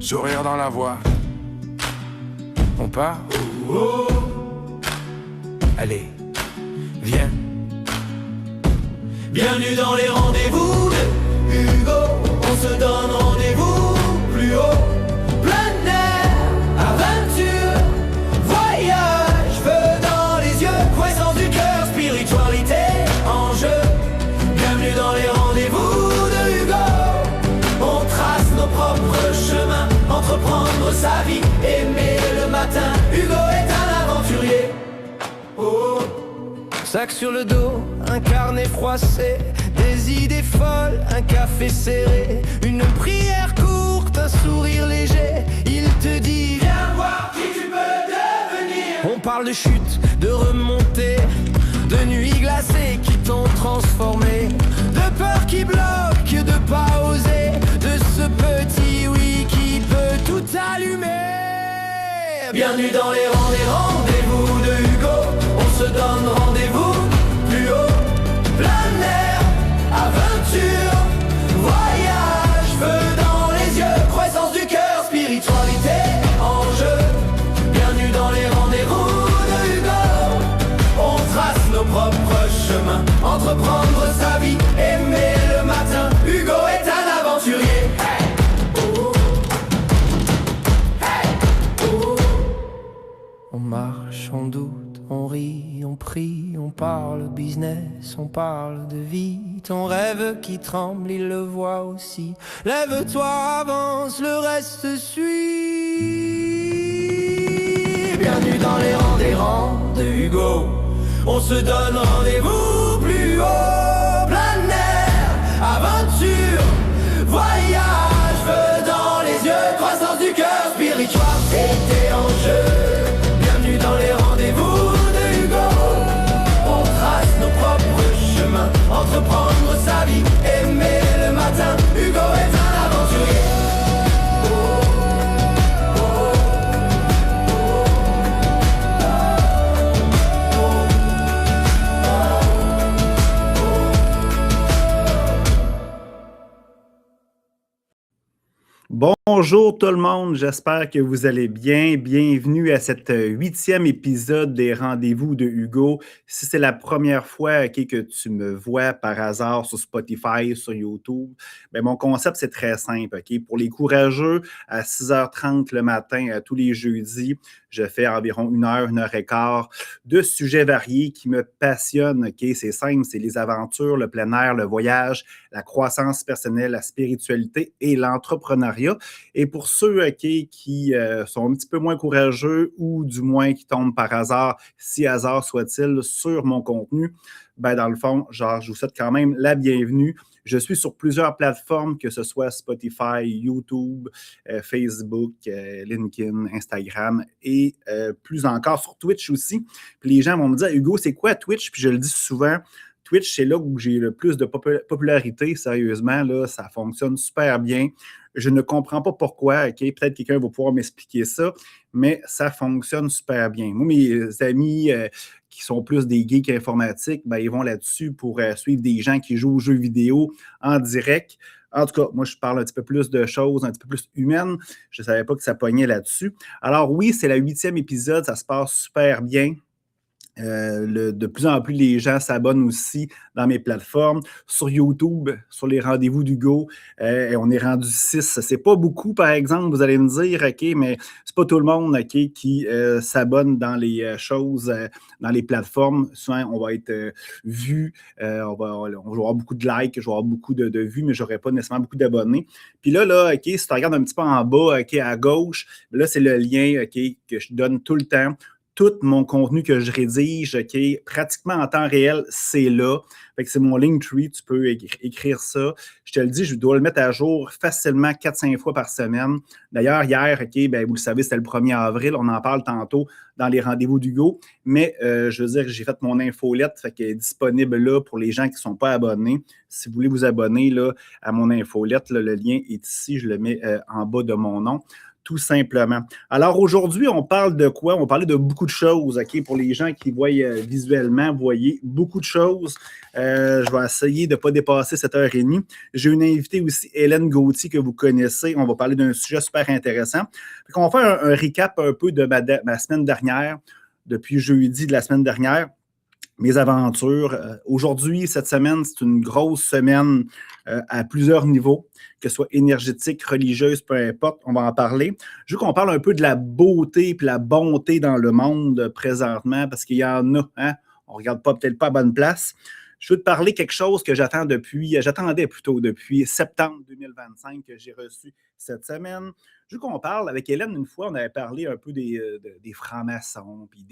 sourire dans la voix. On part? Allez, viens. Bienvenue dans les rendez-vous de Hugo. On se donne rendez-vous plus haut. Plein d'air, aventure, voyage, feu dans les yeux, croissance du cœur, spiritualité en jeu. Bienvenue dans les rendez-vous de Hugo. On trace nos propres chemins, entreprendre sa vie, aimer le matin. Hugo est un aventurier. Oh. Sac sur le dos, un carnet froissé, des idées folles, un café serré, une prière courte, un sourire léger. Il te dit viens voir qui tu peux devenir. On parle de chute, de remontée, de nuits glacées qui t'ont transformé, de peur qui bloque, de pas oser, de ce petit oui qui peut tout allumer. Bienvenue dans les rendez-vous de Hugo. On se donne rendez-vous plus haut. Plein air, aventure, voyage, feu dans les yeux, croissance du cœur, spiritualité en jeu. Bienvenue dans les rendez-vous de Hugo. On trace nos propres chemins, entreprendre sa vie, aimer le matin. Hugo est un aventurier. Hey! On marche, on doute, on rit, on prie, on parle business, on parle de vie. Ton rêve qui tremble, il le voit aussi. Lève-toi, avance, le reste suit. Bienvenue dans les rangs de Hugo. On se donne rendez-vous plus haut. Plein air, aventure, voyage, feu dans les yeux, croissance du cœur, spiritualité en jeu. Dans les rendez-vous de Hugo, on trace nos propres chemins, entreprendre sa vie, aimer le matin. Hugo est un aventurier. Bonjour tout le monde, j'espère que vous allez bien. Bienvenue à cet 8e épisode des Rendez-vous de Hugo. Si c'est la première fois que tu me vois par hasard sur Spotify, sur YouTube, mon concept c'est très simple. Pour les courageux, à 6h30 le matin, tous les jeudis, je fais environ 1 heure et quart de sujets variés qui me passionnent. C'est simple, c'est les aventures, le plein air, le voyage, la croissance personnelle, la spiritualité et l'entrepreneuriat. Et pour ceux qui sont un petit peu moins courageux ou du moins qui tombent par hasard, si hasard soit-il, sur mon contenu, dans le fond, je vous souhaite quand même la bienvenue. Je suis sur plusieurs plateformes, que ce soit Spotify, YouTube, Facebook, LinkedIn, Instagram et plus encore sur Twitch aussi. Puis les gens vont me dire, Hugo, c'est quoi Twitch? Puis je le dis souvent, Twitch, c'est là où j'ai le plus de popularité, sérieusement. Là, ça fonctionne super bien. Je ne comprends pas pourquoi. Peut-être quelqu'un va pouvoir m'expliquer ça, mais ça fonctionne super bien. Moi, mes amis qui sont plus des geeks informatiques, ils vont là-dessus pour suivre des gens qui jouent aux jeux vidéo en direct. En tout cas, moi, je parle un petit peu plus de choses, un petit peu plus humaines. Je ne savais pas que ça pognait là-dessus. Alors oui, c'est le 8e épisode. Ça se passe super bien. De plus en plus, les gens s'abonnent aussi dans mes plateformes. Sur YouTube, sur les rendez-vous d'Hugo, on est rendu 6. C'est pas beaucoup, par exemple, vous allez me dire, mais c'est pas tout le monde qui s'abonne dans les choses, dans les plateformes. Souvent, on va être vu, on va avoir beaucoup de likes, je vais avoir beaucoup de vues, mais je n'aurai pas nécessairement beaucoup d'abonnés. Puis là, si tu regardes un petit peu en bas, à gauche, là, c'est le lien que je donne tout le temps. Tout mon contenu que je rédige, pratiquement en temps réel, c'est là. Fait que c'est mon Linktree, tu peux écrire ça. Je te le dis, je dois le mettre à jour facilement 4-5 fois par semaine. D'ailleurs, hier, vous le savez, c'était le 1er avril, on en parle tantôt dans les rendez-vous d'Hugo. Mais je veux dire, j'ai fait mon infolette, fait qu'elle est disponible là pour les gens qui ne sont pas abonnés. Si vous voulez vous abonner là, à mon infolette, là, le lien est ici, je le mets en bas de mon nom. tout simplement. Alors aujourd'hui, on parle de quoi? On va parler de beaucoup de choses, OK? Pour les gens qui voient visuellement, vous voyez beaucoup de choses. Je vais essayer de ne pas dépasser 7h30. J'ai une invitée aussi, Hélène Gauthier, que vous connaissez. On va parler d'un sujet super intéressant. On va faire un recap un peu de ma semaine dernière, depuis jeudi de la semaine dernière. Mes aventures. Aujourd'hui, cette semaine, c'est une grosse semaine à plusieurs niveaux, que ce soit énergétique, religieuse, peu importe, on va en parler. Je veux qu'on parle un peu de la beauté et la bonté dans le monde présentement, parce qu'il y en a, hein? On ne regarde peut-être pas à bonne place. Je veux te parler quelque chose que j'attendais plutôt depuis septembre 2025, que j'ai reçu cette semaine. Je veux qu'on parle avec Hélène, une fois, on avait parlé un peu des francs-maçons, puis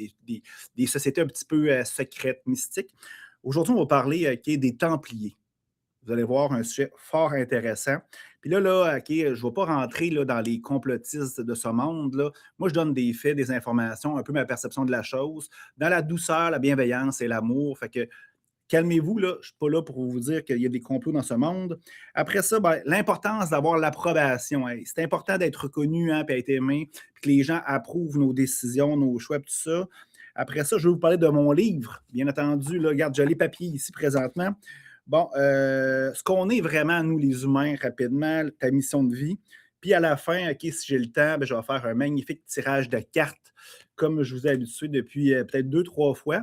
des sociétés un petit peu secrètes, mystiques. Aujourd'hui, on va parler des Templiers. Vous allez voir un sujet fort intéressant. Puis là, OK, je ne vais pas rentrer là, dans les complotistes de ce monde. Là. Moi, je donne des faits, des informations, un peu ma perception de la chose, dans la douceur, la bienveillance et l'amour. Fait que calmez-vous, là, je ne suis pas là pour vous dire qu'il y a des complots dans ce monde. Après ça, l'importance d'avoir l'approbation. Hein. C'est important d'être reconnu, hein, puis d'être aimé, puis que les gens approuvent nos décisions, nos choix, tout ça. Après ça, je vais vous parler de mon livre. Bien entendu, là, regarde, j'ai les papiers ici présentement. Bon, ce qu'on est vraiment, nous, les humains, rapidement, ta mission de vie. Puis à la fin, OK, si j'ai le temps, je vais faire un magnifique tirage de cartes, comme je vous ai habitué depuis peut-être 2-3 fois.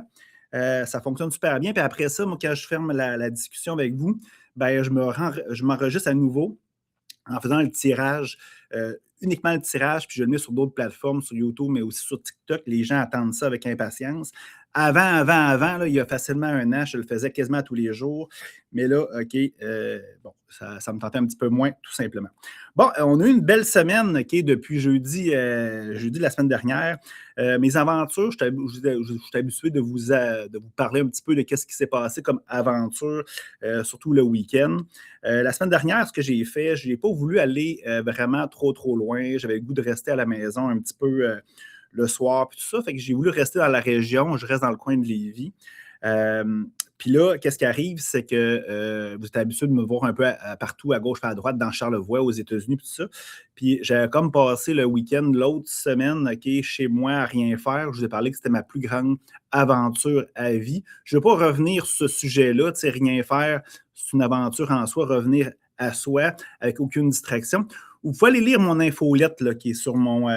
Ça fonctionne super bien. Puis après ça, moi, quand je ferme la discussion avec vous, je m'enregistre à nouveau en faisant le tirage, uniquement le tirage, puis je le mets sur d'autres plateformes, sur YouTube, mais aussi sur TikTok. Les gens attendent ça avec impatience. Avant, là, il y a facilement 1 an, je le faisais quasiment tous les jours. Mais là, OK, ça me tentait un petit peu moins, tout simplement. Bon, on a eu une belle semaine, OK, depuis jeudi de la semaine dernière. Mes aventures, je suis habitué de vous parler un petit peu de ce qui s'est passé comme aventure, surtout le week-end. La semaine dernière, ce que j'ai fait, je n'ai pas voulu aller vraiment trop loin. J'avais le goût de rester à la maison un petit peu le soir, puis tout ça. Fait que j'ai voulu rester dans la région. Je reste dans le coin de Lévis. Puis là, qu'est-ce qui arrive, c'est que vous êtes habitué de me voir un peu partout, à gauche, à droite, dans Charlevoix, aux États-Unis, puis tout ça. Puis j'avais comme passé le week-end, l'autre semaine, OK, chez moi, à rien faire. Je vous ai parlé que c'était ma plus grande aventure à vie. Je ne vais pas revenir sur ce sujet-là, tu sais, rien faire, c'est une aventure en soi, revenir à soi, avec aucune distraction. Vous pouvez aller lire mon infolette, là, qui est sur mon...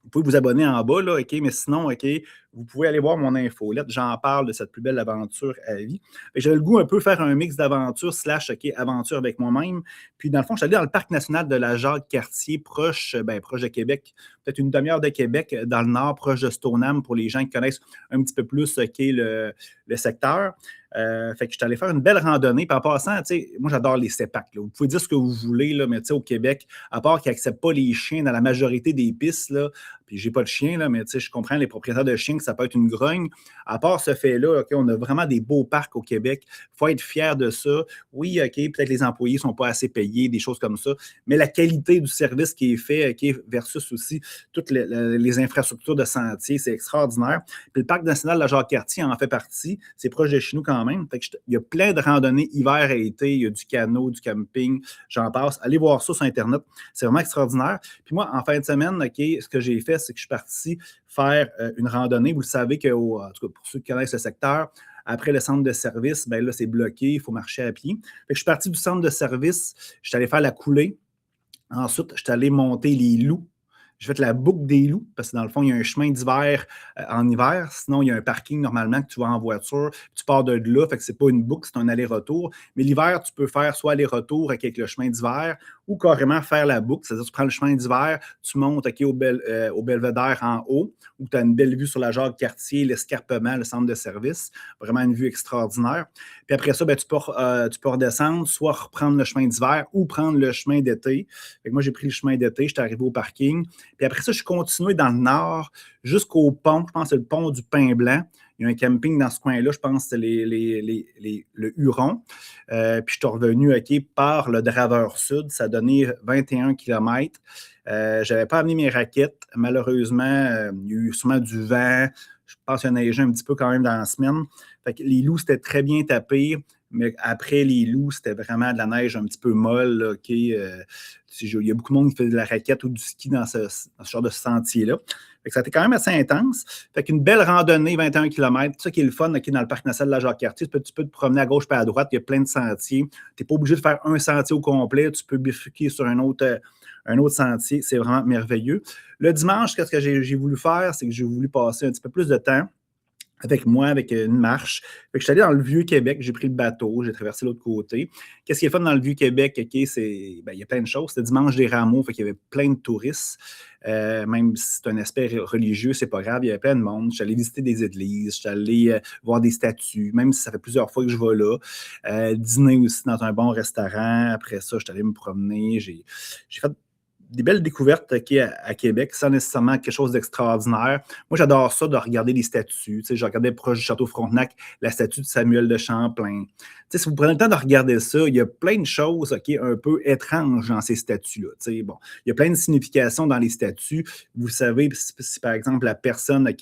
vous pouvez vous abonner en bas, là, OK, mais sinon, OK, vous pouvez aller voir mon infolette. J'en parle de cette plus belle aventure à vie. J'avais le goût un peu de faire un mix d'aventure / OK, aventure avec moi-même. Puis, dans le fond, je suis allé dans le parc national de la Jacques-Cartier, proche de Québec, peut-être une demi-heure de Québec, dans le nord, proche de Stoneham, pour les gens qui connaissent un petit peu plus OK, le secteur. Fait que je suis allé faire une belle randonnée. Puis en passant, tu sais, moi j'adore les CEPAC. Là. Vous pouvez dire ce que vous voulez, là, mais tu sais, au Québec, à part qu'ils n'acceptent pas les chiens dans la majorité des pistes, là, puis j'ai pas de chien, là, mais tu sais, je comprends les propriétaires de chiens que ça peut être une grogne. À part ce fait-là, OK, on a vraiment des beaux parcs au Québec. Il faut être fier de ça. Oui, OK, peut-être les employés ne sont pas assez payés, des choses comme ça, mais la qualité du service qui est fait, OK, versus aussi toutes les infrastructures de sentiers, c'est extraordinaire. Puis le parc national de la Jacques-Cartier en fait partie. C'est proche de chez nous quand même. Fait que il y a plein de randonnées hiver et été. Il y a du canot, du camping, j'en passe. Allez voir ça sur Internet. C'est vraiment extraordinaire. Puis moi, en fin de semaine, OK, ce que j'ai fait, c'est que je suis parti faire une randonnée. Vous le savez que, en tout cas, pour ceux qui connaissent le secteur, après le centre de service, bien là, c'est bloqué, il faut marcher à pied. Fait que je suis parti du centre de service, je suis allé faire la coulée. Ensuite, je suis allé monter les loups. J'ai fait la boucle des loups, parce que dans le fond, il y a un chemin d'hiver en hiver. Sinon, il y a un parking normalement que tu vas en voiture. Tu pars de là, fait que c'est pas une boucle, c'est un aller-retour. Mais l'hiver, tu peux faire soit aller-retour avec le chemin d'hiver ou carrément faire la boucle. C'est-à-dire, tu prends le chemin d'hiver, tu montes au Belvédère en haut, où tu as une belle vue sur la Jacques-Cartier, l'escarpement, le centre de service. Vraiment une vue extraordinaire. Puis après ça, tu peux redescendre, soit reprendre le chemin d'hiver ou prendre le chemin d'été. Fait que moi, j'ai pris le chemin d'été, j'étais arrivé au parking. Puis après ça, je suis continué dans le nord jusqu'au pont. Je pense que c'est le pont du Pain Blanc. Il y a un camping dans ce coin-là. Je pense que c'est le Huron. Puis je suis revenu par le Draveur Sud. Ça a donné 21 km. Je n'avais pas amené mes raquettes. Malheureusement, il y a eu sûrement du vent. Je pense qu'il a neigé un petit peu quand même dans la semaine. Fait que les loups, c'était très bien tapé. Mais après les loups, c'était vraiment de la neige un petit peu molle. Là, il y a beaucoup de monde qui fait de la raquette ou du ski dans ce genre de sentier-là. Fait que ça a été quand même assez intense. Fait qu'une belle randonnée, 21 km. C'est ça qui est le fun dans le parc national de la Jacques-Cartier. Tu peux te promener à gauche et à droite. Il y a plein de sentiers. Tu n'es pas obligé de faire un sentier au complet. Tu peux bifurquer sur un autre sentier. C'est vraiment merveilleux. Le dimanche, qu'est-ce que j'ai voulu faire? C'est que j'ai voulu passer un petit peu plus de temps avec moi, avec une marche. Fait que je suis allé dans le Vieux-Québec, j'ai pris le bateau, j'ai traversé l'autre côté. Qu'est-ce qui est fun dans le Vieux-Québec? OK, il y a plein de choses. C'était dimanche des Rameaux, fait qu'il y avait plein de touristes. Même si c'est un aspect religieux, c'est pas grave, il y avait plein de monde. Je suis allé visiter des églises, je suis allé voir des statues, même si ça fait plusieurs fois que je vais là. Dîner aussi dans un bon restaurant. Après ça, je suis allé me promener. J'ai fait des belles découvertes à Québec, sans nécessairement quelque chose d'extraordinaire. Moi, j'adore ça, de regarder les statues. Je regardais proche du Château Frontenac la statue de Samuel de Champlain. Si vous prenez le temps de regarder ça, il y a plein de choses un peu étranges dans ces statues-là. Bon, il y a plein de significations dans les statues. Vous savez, si par exemple la personne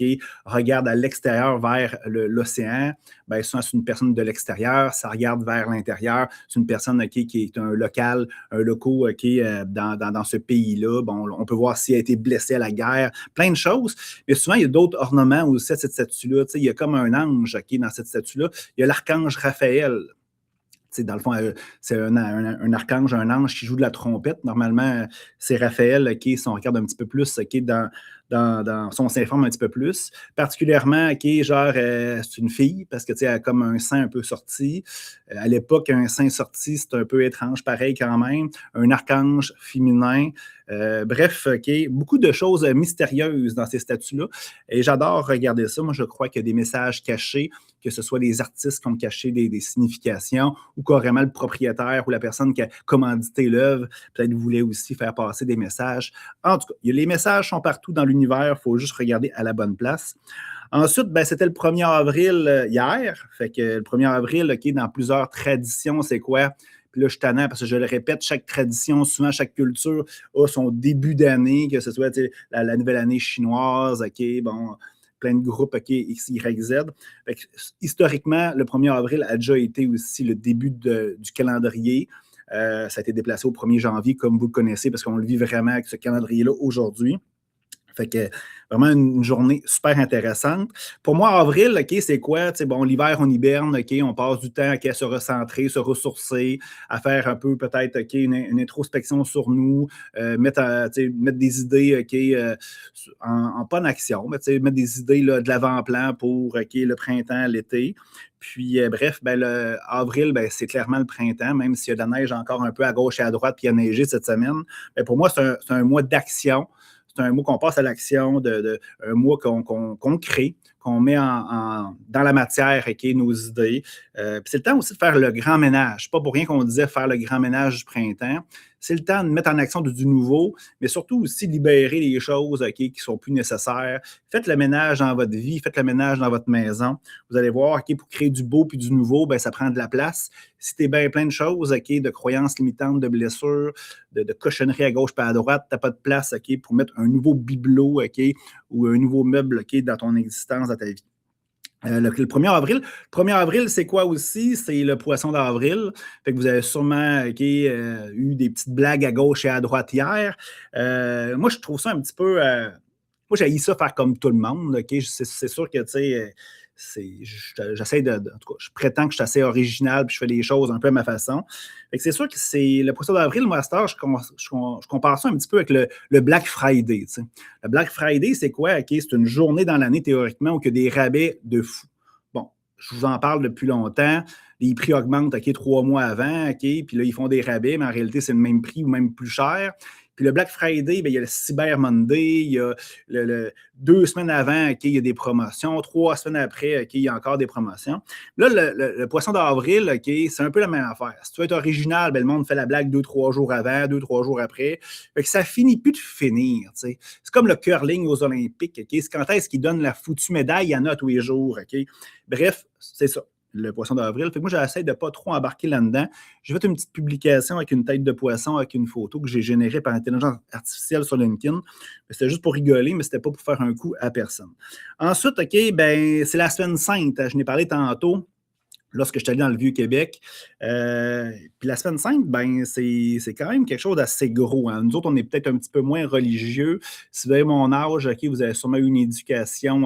regarde à l'extérieur vers l'océan, bien, souvent c'est une personne de l'extérieur, ça regarde vers l'intérieur, c'est une personne qui est un local, un loco dans ce pays-là. Bon, on peut voir s'il a été blessé à la guerre, plein de choses. Mais souvent, il y a d'autres ornements aussi à cette statue-là. Il y a comme un ange dans cette statue-là. Il y a l'archange Raphaël. Dans le fond, c'est un archange, un ange qui joue de la trompette. Normalement, c'est Raphaël, si on regarde un petit peu plus si on s'informe un petit peu plus. Particulièrement, c'est une fille, parce que elle a comme un sein un peu sorti. À l'époque, un sein sorti, c'est un peu étrange, pareil quand même. Un archange féminin. Bref, beaucoup de choses mystérieuses dans ces statues-là. Et j'adore regarder ça. Moi, je crois qu'il y a des messages cachés, que ce soit des artistes qui ont caché des significations ou carrément le propriétaire ou la personne qui a commandité l'œuvre peut-être voulait aussi faire passer des messages. En tout cas, les messages sont partout dans l'univers, il faut juste regarder à la bonne place. Ensuite, c'était le 1er avril hier. Fait que le 1er avril, dans plusieurs traditions, c'est quoi? Puis là, je suis tannant parce que je le répète, chaque tradition, souvent chaque culture a son début d'année, que ce soit la nouvelle année chinoise, plein de groupes X, Y, Z. Fait que, historiquement, le 1er avril a déjà été aussi le début du calendrier. Ça a été déplacé au 1er janvier, comme vous le connaissez, parce qu'on le vit vraiment avec ce calendrier-là aujourd'hui. Fait que vraiment une journée super intéressante. Pour moi, avril, c'est quoi? L'hiver, on hiberne, on passe du temps à se recentrer, se ressourcer, à faire un peu peut-être une introspection sur nous, mettre des idées pas en action, mais mettre des idées là, de l'avant-plan pour le printemps, l'été. Puis, bref, le avril, c'est clairement le printemps, même s'il y a de la neige encore un peu à gauche et à droite, puis il y a neigé cette semaine. Pour moi, c'est un mois d'action. C'est un mois qu'on passe à l'action, un mois qu'on crée, qu'on met dans la matière nos idées. Puis c'est le temps aussi de faire le grand ménage. Pas pour rien qu'on disait faire le grand ménage du printemps. C'est le temps de mettre en action du nouveau, mais surtout aussi libérer les choses qui ne sont plus nécessaires. Faites le ménage dans votre vie, faites le ménage dans votre maison. Vous allez voir, pour créer du beau puis du nouveau, ça prend de la place. Si tu es bien plein de choses, de croyances limitantes, de blessures, de cochonneries à gauche et à droite, tu n'as pas de place pour mettre un nouveau bibelot ou un nouveau meuble dans ton existence, dans ta vie. Le 1er avril. Le 1er avril, c'est quoi aussi? C'est le poisson d'avril. Fait que vous avez sûrement eu des petites blagues à gauche et à droite hier. Moi, je trouve ça un petit peu... moi, j'haïs ça faire comme tout le monde. C'est sûr que, j'essaie en tout cas, je prétends que je suis assez original puis je fais les choses un peu à ma façon. Fait que c'est sûr que c'est le poisson d'avril, moi, à cette heure, je compare ça un petit peu avec le Black Friday. T'sais. Le Black Friday, c'est quoi? C'est une journée dans l'année, théoriquement, où il y a des rabais de fou. Bon, je vous en parle depuis longtemps. Les prix augmentent 3 mois avant, puis là, ils font des rabais, mais en réalité, c'est le même prix ou même plus cher. Puis le Black Friday, il y a le Cyber Monday, il y a 2 semaines avant, il y a des promotions, 3 semaines après, il y a encore des promotions. Là, le poisson d'avril, c'est un peu la même affaire. Si tu veux être original, le monde fait la blague 2-3 jours avant, 2-3 jours après. Fait que ça finit plus de finir. C'est comme le curling aux Olympiques. C'est quand est-ce qu'ils donnent la foutue médaille, il y en a tous les jours. Bref, c'est ça. le poisson d'avril. Fait que moi, j'essaie de ne pas trop embarquer là-dedans. J'ai fait une petite publication avec une tête de poisson, avec une photo que j'ai générée par intelligence artificielle sur LinkedIn. C'était juste pour rigoler, mais c'était pas pour faire un coup à personne. Ensuite, OK, ben, c'est la semaine sainte. Je n'ai parlé tantôt lorsque je suis allé dans le Vieux-Québec. Puis la semaine sainte, ben, c'est quand même quelque chose d'assez gros. Hein. Nous autres, on est peut-être un petit peu moins religieux. Si vous avez mon âge, OK, vous avez sûrement eu une éducation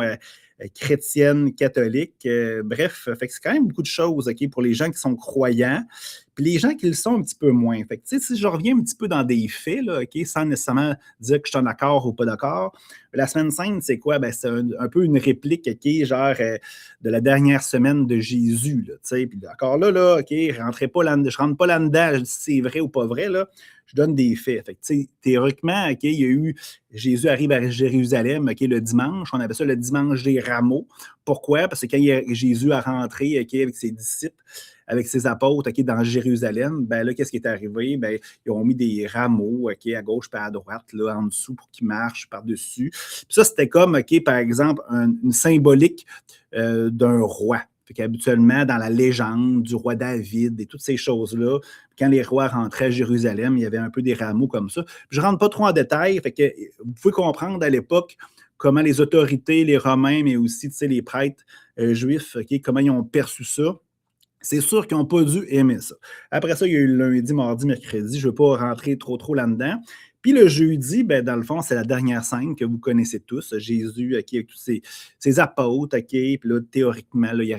chrétienne, catholique. Bref, fait que c'est quand même beaucoup de choses, OK, pour les gens qui sont croyants. Puis les gens qui le sont un petit peu moins. Fait que, tu sais, si je reviens un petit peu dans des faits, là, OK, sans nécessairement dire que je suis d'accord ou pas d'accord, la semaine sainte, c'est quoi? Ben, c'est un peu une réplique, OK, genre de la dernière semaine de Jésus, là, tu sais. Puis encore là, OK, je rentre pas là-dedans, je dis si c'est vrai ou pas vrai, là. Je donne des faits. Fait que, tu sais, théoriquement, OK, il y a eu Jésus arrive à Jérusalem, OK, le dimanche. On appelle ça le dimanche des rameaux. Pourquoi? Parce que quand Jésus a rentré, OK, avec ses disciples, avec ses apôtres, OK, dans Jérusalem, ben là, qu'est-ce qui est arrivé? Ben, ils ont mis des rameaux, OK, à gauche et à droite, là, en dessous, pour qu'ils marchent par-dessus. Puis ça, c'était comme, OK, par exemple, une symbolique d'un roi. Fait qu'habituellement, dans la légende du roi David et toutes ces choses-là, quand les rois rentraient à Jérusalem, il y avait un peu des rameaux comme ça. Puis je ne rentre pas trop en détail, fait que vous pouvez comprendre à l'époque comment les autorités, les Romains, mais aussi les prêtres juifs, OK, comment ils ont perçu ça. C'est sûr qu'ils n'ont pas dû aimer ça. Après ça, il y a eu le lundi, mardi, mercredi. Je ne veux pas rentrer trop là-dedans. Puis le jeudi, ben, dans le fond, c'est la dernière scène que vous connaissez tous. Jésus, OK, avec tous ses apôtres, OK, puis là, théoriquement, là, il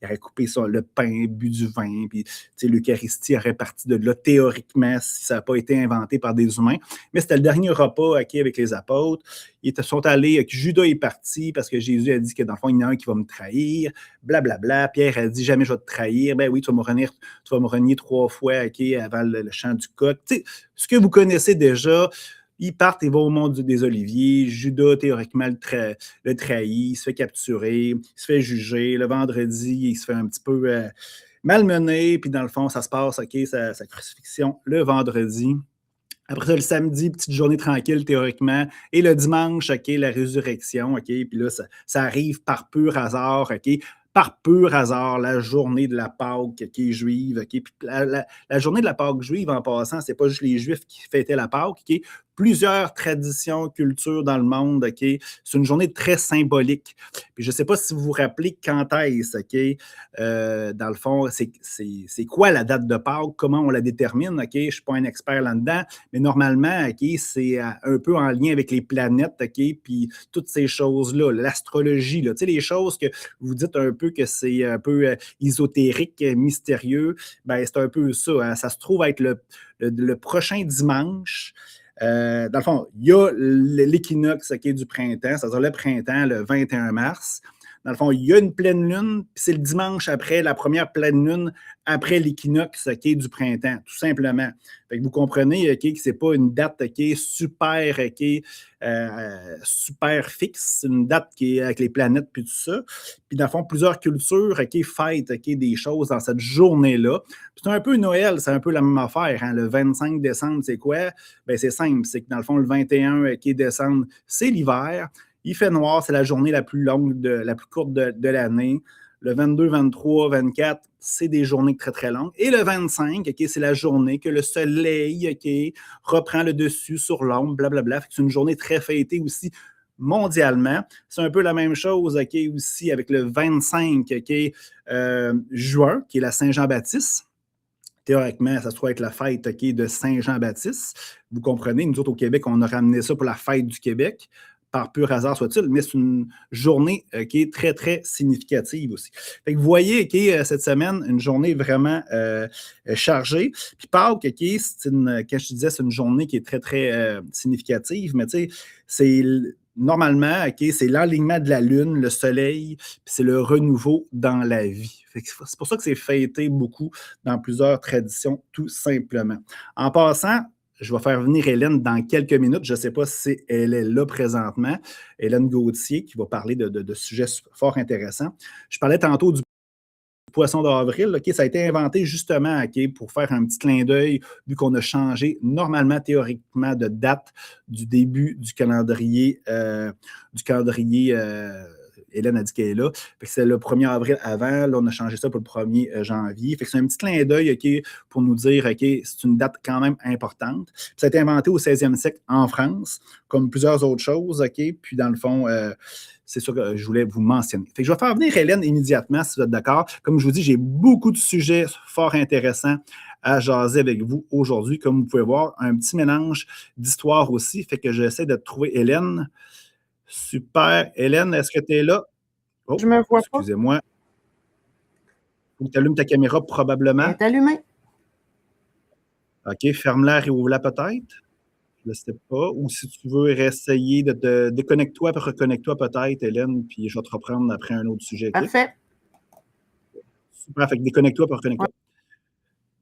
aurait coupé le pain, bu du vin, puis l'Eucharistie aurait parti de là, théoriquement, si ça n'a pas été inventé par des humains. Mais c'était le dernier repas, OK, avec les apôtres. Ils sont allés, Judas est parti parce que Jésus a dit que dans le fond, il y en a un qui va me trahir, blablabla. Pierre a dit, jamais je vais te trahir. Ben oui, tu vas me renier 3 fois, OK, avant le chant du coq. Tu sais, ce que vous connaissez déjà, ils partent et vont au monde des Oliviers. Judas, théoriquement, le trahit, il se fait capturer, il se fait juger. Le vendredi, il se fait un petit peu malmené. Puis dans le fond, ça se passe, OK, sa crucifixion le vendredi. Après ça, le samedi, petite journée tranquille, théoriquement. Et le dimanche, OK, la résurrection, OK. Puis là, ça arrive par pur hasard, OK. Par pur hasard, la journée de la Pâque qui est juive, OK. Puis la journée de la Pâque juive, en passant, c'est pas juste les Juifs qui fêtaient la Pâque, OK. Plusieurs traditions, cultures dans le monde, OK. C'est une journée très symbolique. Puis je ne sais pas si vous vous rappelez quand est-ce, OK. Dans le fond, c'est quoi la date de Pâques? Comment on la détermine? OK. Je ne suis pas un expert là-dedans, mais normalement, OK, c'est un peu en lien avec les planètes, OK, puis toutes ces choses-là, l'astrologie, là, tu sais, les choses que vous dites un peu que c'est un peu ésotérique, mystérieux, ben c'est un peu ça. Hein. Ça se trouve être le prochain dimanche. Dans le fond, il y a l'équinoxe du printemps, c'est-à-dire le printemps, le 21 mars. Dans le fond, il y a une pleine lune, puis c'est le dimanche après, la première pleine lune, après l'équinoxe du printemps, tout simplement. Fait que vous comprenez que ce n'est pas une date super, super fixe, c'est une date qui est avec les planètes puis tout ça. Puis dans le fond, plusieurs cultures fêtent des choses dans cette journée-là. Puis c'est un peu Noël, c'est un peu la même affaire. Hein. Le 25 décembre, c'est quoi? Ben, c'est simple, c'est que dans le fond, le 21 décembre, c'est l'hiver. Il fait noir, c'est la journée la plus longue, la plus courte de l'année. Le 22, 23, 24, c'est des journées très, très longues. Et le 25, c'est la journée que le soleil reprend le dessus sur l'ombre, blablabla. C'est une journée très fêtée aussi mondialement. C'est un peu la même chose aussi avec le 25 juin, qui est la Saint-Jean-Baptiste. Théoriquement, ça se trouve être la fête de Saint-Jean-Baptiste. Vous comprenez, nous autres au Québec, on a ramené ça pour la fête du Québec. Par pur hasard soit-il, mais c'est une journée qui est très, très significative aussi. Fait que vous voyez cette semaine, une journée vraiment chargée. Puis Pâques, quand je disais, c'est une journée qui est très, très significative, mais tu sais, c'est normalement, c'est l'alignement de la Lune, le Soleil, puis c'est le renouveau dans la vie. C'est pour ça que c'est fêté beaucoup dans plusieurs traditions, tout simplement. En passant, je vais faire venir Hélène dans quelques minutes. Je ne sais pas si elle est là présentement. Hélène Gauthier, qui va parler de sujets fort intéressants. Je parlais tantôt du poisson d'avril. Ça a été inventé justement pour faire un petit clin d'œil, vu qu'on a changé normalement, théoriquement, de date du début du calendrier Hélène a dit qu'elle est là. Fait que c'est le 1er avril avant. Là, on a changé ça pour le 1er janvier. Fait que c'est un petit clin d'œil, OK, pour nous dire, OK, c'est une date quand même importante. Puis ça a été inventé au 16e siècle en France, comme plusieurs autres choses, OK? Puis dans le fond, c'est sûr que je voulais vous mentionner. Fait que je vais faire venir Hélène immédiatement, si vous êtes d'accord. Comme je vous dis, j'ai beaucoup de sujets fort intéressants à jaser avec vous aujourd'hui. Comme vous pouvez voir, un petit mélange d'histoire aussi. Fait que j'essaie de trouver Hélène. Super. Hélène, est-ce que tu es là? Oh, Je me vois pas. excusez-moi. Faut que tu allumes ta caméra Elle probablement. est allumée. OK, ferme-la, réouvre-la peut-être. Je ne sais pas. Ou si tu veux réessayer de te déconnecte-toi puis reconnecte-toi peut-être, Hélène, puis je vais te reprendre après un autre sujet. OK? Parfait. Super. Fait que déconnecte-toi puis reconnecte-toi.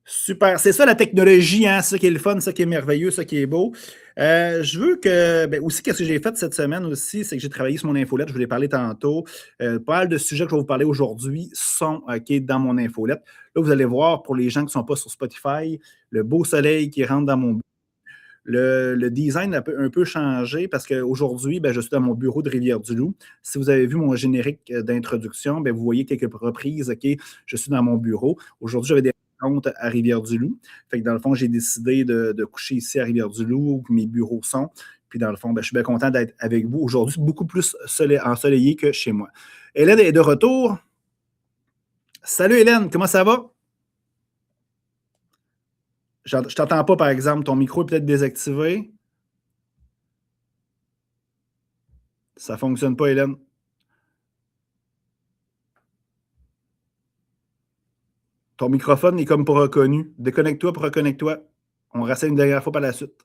Super. C'est ça la technologie, hein? Ça qui est le fun, ça qui est merveilleux, ça qui est beau. Je veux que. Ben, aussi, qu'est-ce que j'ai fait cette semaine aussi, c'est que j'ai travaillé sur mon infolette. Je vous l'ai parlé tantôt. Pas mal de sujets que je vais vous parler aujourd'hui sont OK, dans mon infolette. Là, vous allez voir, pour les gens qui ne sont pas sur Spotify, le beau soleil qui rentre dans mon bureau. Le design a un peu changé parce qu'aujourd'hui, ben, je suis dans mon bureau de Rivière-du-Loup. Si vous avez vu mon générique d'introduction, ben, vous voyez quelques reprises, OK, je suis dans mon bureau. Aujourd'hui, j'avais des rencontres à Rivière-du-Loup. Fait que dans le fond, j'ai décidé de coucher ici à Rivière-du-Loup où mes bureaux sont. Puis dans le fond, ben, je suis bien content d'être avec vous aujourd'hui, beaucoup plus ensoleillé que chez moi. Hélène est de retour. Salut Hélène, comment ça va? Je t'entends pas, par exemple. Ton micro est peut-être désactivé. Ça ne fonctionne pas, Hélène. Ton microphone est comme pas reconnu. Déconnecte-toi pour reconnecte-toi. On renseigne une dernière fois par la suite.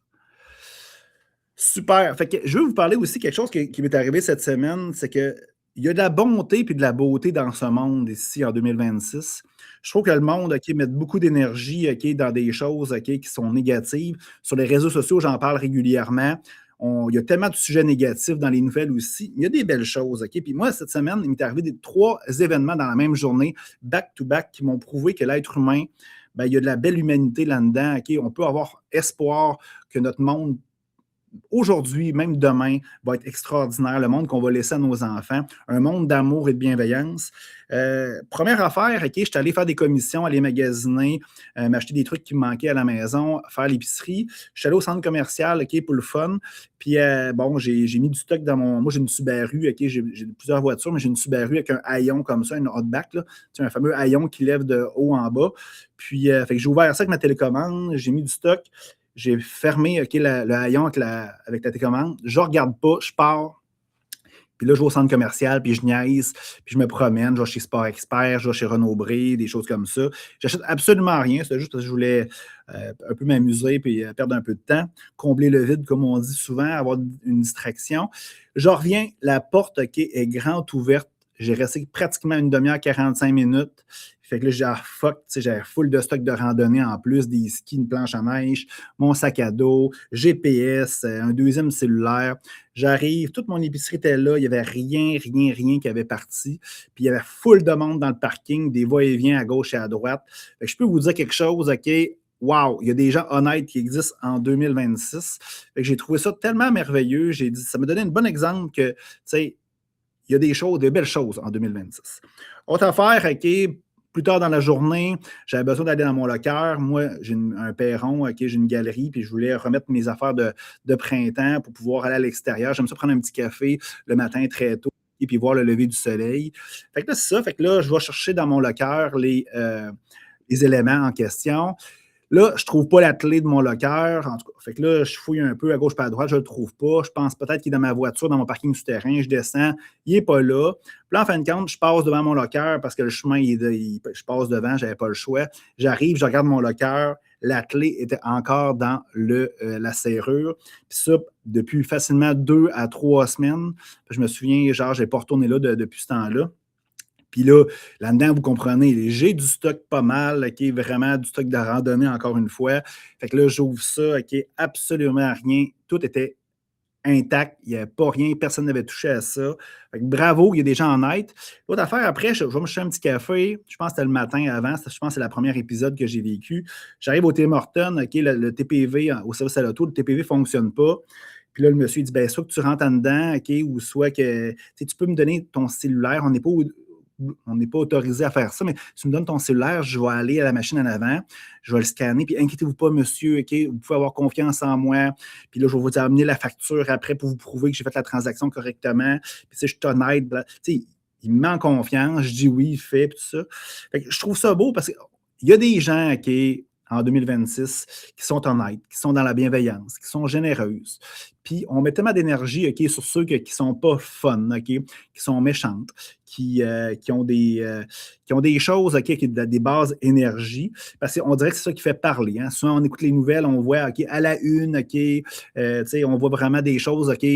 Super. Fait que je veux vous parler aussi de quelque chose qui m'est arrivé cette semaine. C'est qu'il y a de la bonté et de la beauté dans ce monde ici en 2026. Je trouve que le monde met beaucoup d'énergie dans des choses qui sont négatives. Sur les réseaux sociaux, j'en parle régulièrement. Il y a tellement de sujets négatifs dans les nouvelles aussi. Il y a des belles choses. Puis moi, cette semaine, il m'est arrivé 3 événements dans la même journée, back-to-back, qui m'ont prouvé que l'être humain, ben, il y a de la belle humanité là-dedans. On peut avoir espoir que notre monde aujourd'hui, même demain, va être extraordinaire, le monde qu'on va laisser à nos enfants, un monde d'amour et de bienveillance. Première affaire, je suis allé faire des commissions, aller magasiner, m'acheter des trucs qui me manquaient à la maison, faire l'épicerie. Je suis allé au centre commercial pour le fun. Puis, bon, j'ai mis du stock dans mon... Moi, j'ai une Subaru, j'ai plusieurs voitures, mais j'ai une Subaru avec un haillon comme ça, une hotback, là. Tu sais, un fameux haillon qui lève de haut en bas. Puis, fait que j'ai ouvert ça avec ma télécommande, j'ai mis du stock. J'ai fermé le haillon avec la télécommande. Je ne regarde pas, je pars. Puis là, je vais au centre commercial, puis je niaise, puis je me promène. Je vais chez Sport Expert, je vais chez Renaud-Bré, des choses comme ça. J'achète absolument rien. C'est juste parce que je voulais un peu m'amuser puis perdre un peu de temps, combler le vide, comme on dit souvent, avoir une distraction. Je reviens, la porte est grande ouverte. J'ai resté pratiquement une demi-heure, 45 minutes. Fait que là, j'ai fuck, j'avais full de stock de randonnée en plus, des skis, une planche à neige, mon sac à dos, GPS, un deuxième cellulaire. J'arrive, toute mon épicerie était là, il n'y avait rien qui avait parti. Puis il y avait full de monde dans le parking, des va-et-vient à gauche et à droite. Fait que je peux vous dire quelque chose, OK? Wow, il y a des gens honnêtes qui existent en 2026. Fait que j'ai trouvé ça tellement merveilleux. J'ai dit, ça me donnait un bon exemple que, tu sais, il y a des choses, des belles choses en 2026. Autre affaire, OK, plus tard dans la journée, j'avais besoin d'aller dans mon locker. Moi, j'ai un perron, j'ai une galerie, puis je voulais remettre mes affaires de printemps pour pouvoir aller à l'extérieur. J'aime ça prendre un petit café le matin très tôt et puis voir le lever du soleil. Fait que là, c'est ça. Fait que là, je vais chercher dans mon locker les éléments en question. Là, je ne trouve pas la clé de mon locker. En tout cas, fait que là, je fouille un peu à gauche et à droite, je ne le trouve pas. Je pense peut-être qu'il est dans ma voiture, dans mon parking souterrain. Je descends, il n'est pas là. Puis là, en fin de compte, je passe devant mon locker parce que le chemin, je passe devant, je n'avais pas le choix. J'arrive, je regarde mon locker. La clé était encore dans la serrure. Puis ça, depuis facilement 2 à 3 semaines. Je me souviens, genre, je n'ai pas retourné là depuis ce temps-là. Puis là, là-dedans, vous comprenez, j'ai du stock pas mal, vraiment du stock de randonnée encore une fois. Fait que là, j'ouvre ça, absolument rien. Tout était intact, il n'y avait pas rien, personne n'avait touché à ça. Fait que bravo, il y a des gens honnêtes. L'autre affaire, après, je vais me chercher un petit café. Je pense que c'était le matin avant. Je pense que c'est le premier épisode que j'ai vécu. J'arrive au Tim Hortons, le TPV, au service à l'auto, le TPV ne fonctionne pas. Puis là, le monsieur il dit, ben, soit que tu rentres en dedans, OK, ou soit que tu peux me donner ton cellulaire. On n'est pas autorisé à faire ça, mais tu me donnes ton cellulaire, je vais aller à la machine en avant, je vais le scanner, puis inquiétez-vous pas, monsieur, OK, vous pouvez avoir confiance en moi. Puis là, je vais vous amener la facture après pour vous prouver que j'ai fait la transaction correctement. Puis je suis honnête. Il me met en confiance, je dis oui, il fait, puis tout ça. Fait que je trouve ça beau parce qu'il y a des gens, OK, en 2026, qui sont honnêtes, qui sont dans la bienveillance, qui sont généreuses. Puis on met tellement d'énergie, OK, sur ceux qui ne sont pas fun, OK, qui sont méchantes, qui ont des choses, OK, qui ont des bases énergie. Parce qu'on dirait que c'est ça qui fait parler. Hein. Souvent, on écoute les nouvelles, on voit, OK, à la une, OK, on voit vraiment des choses, OK,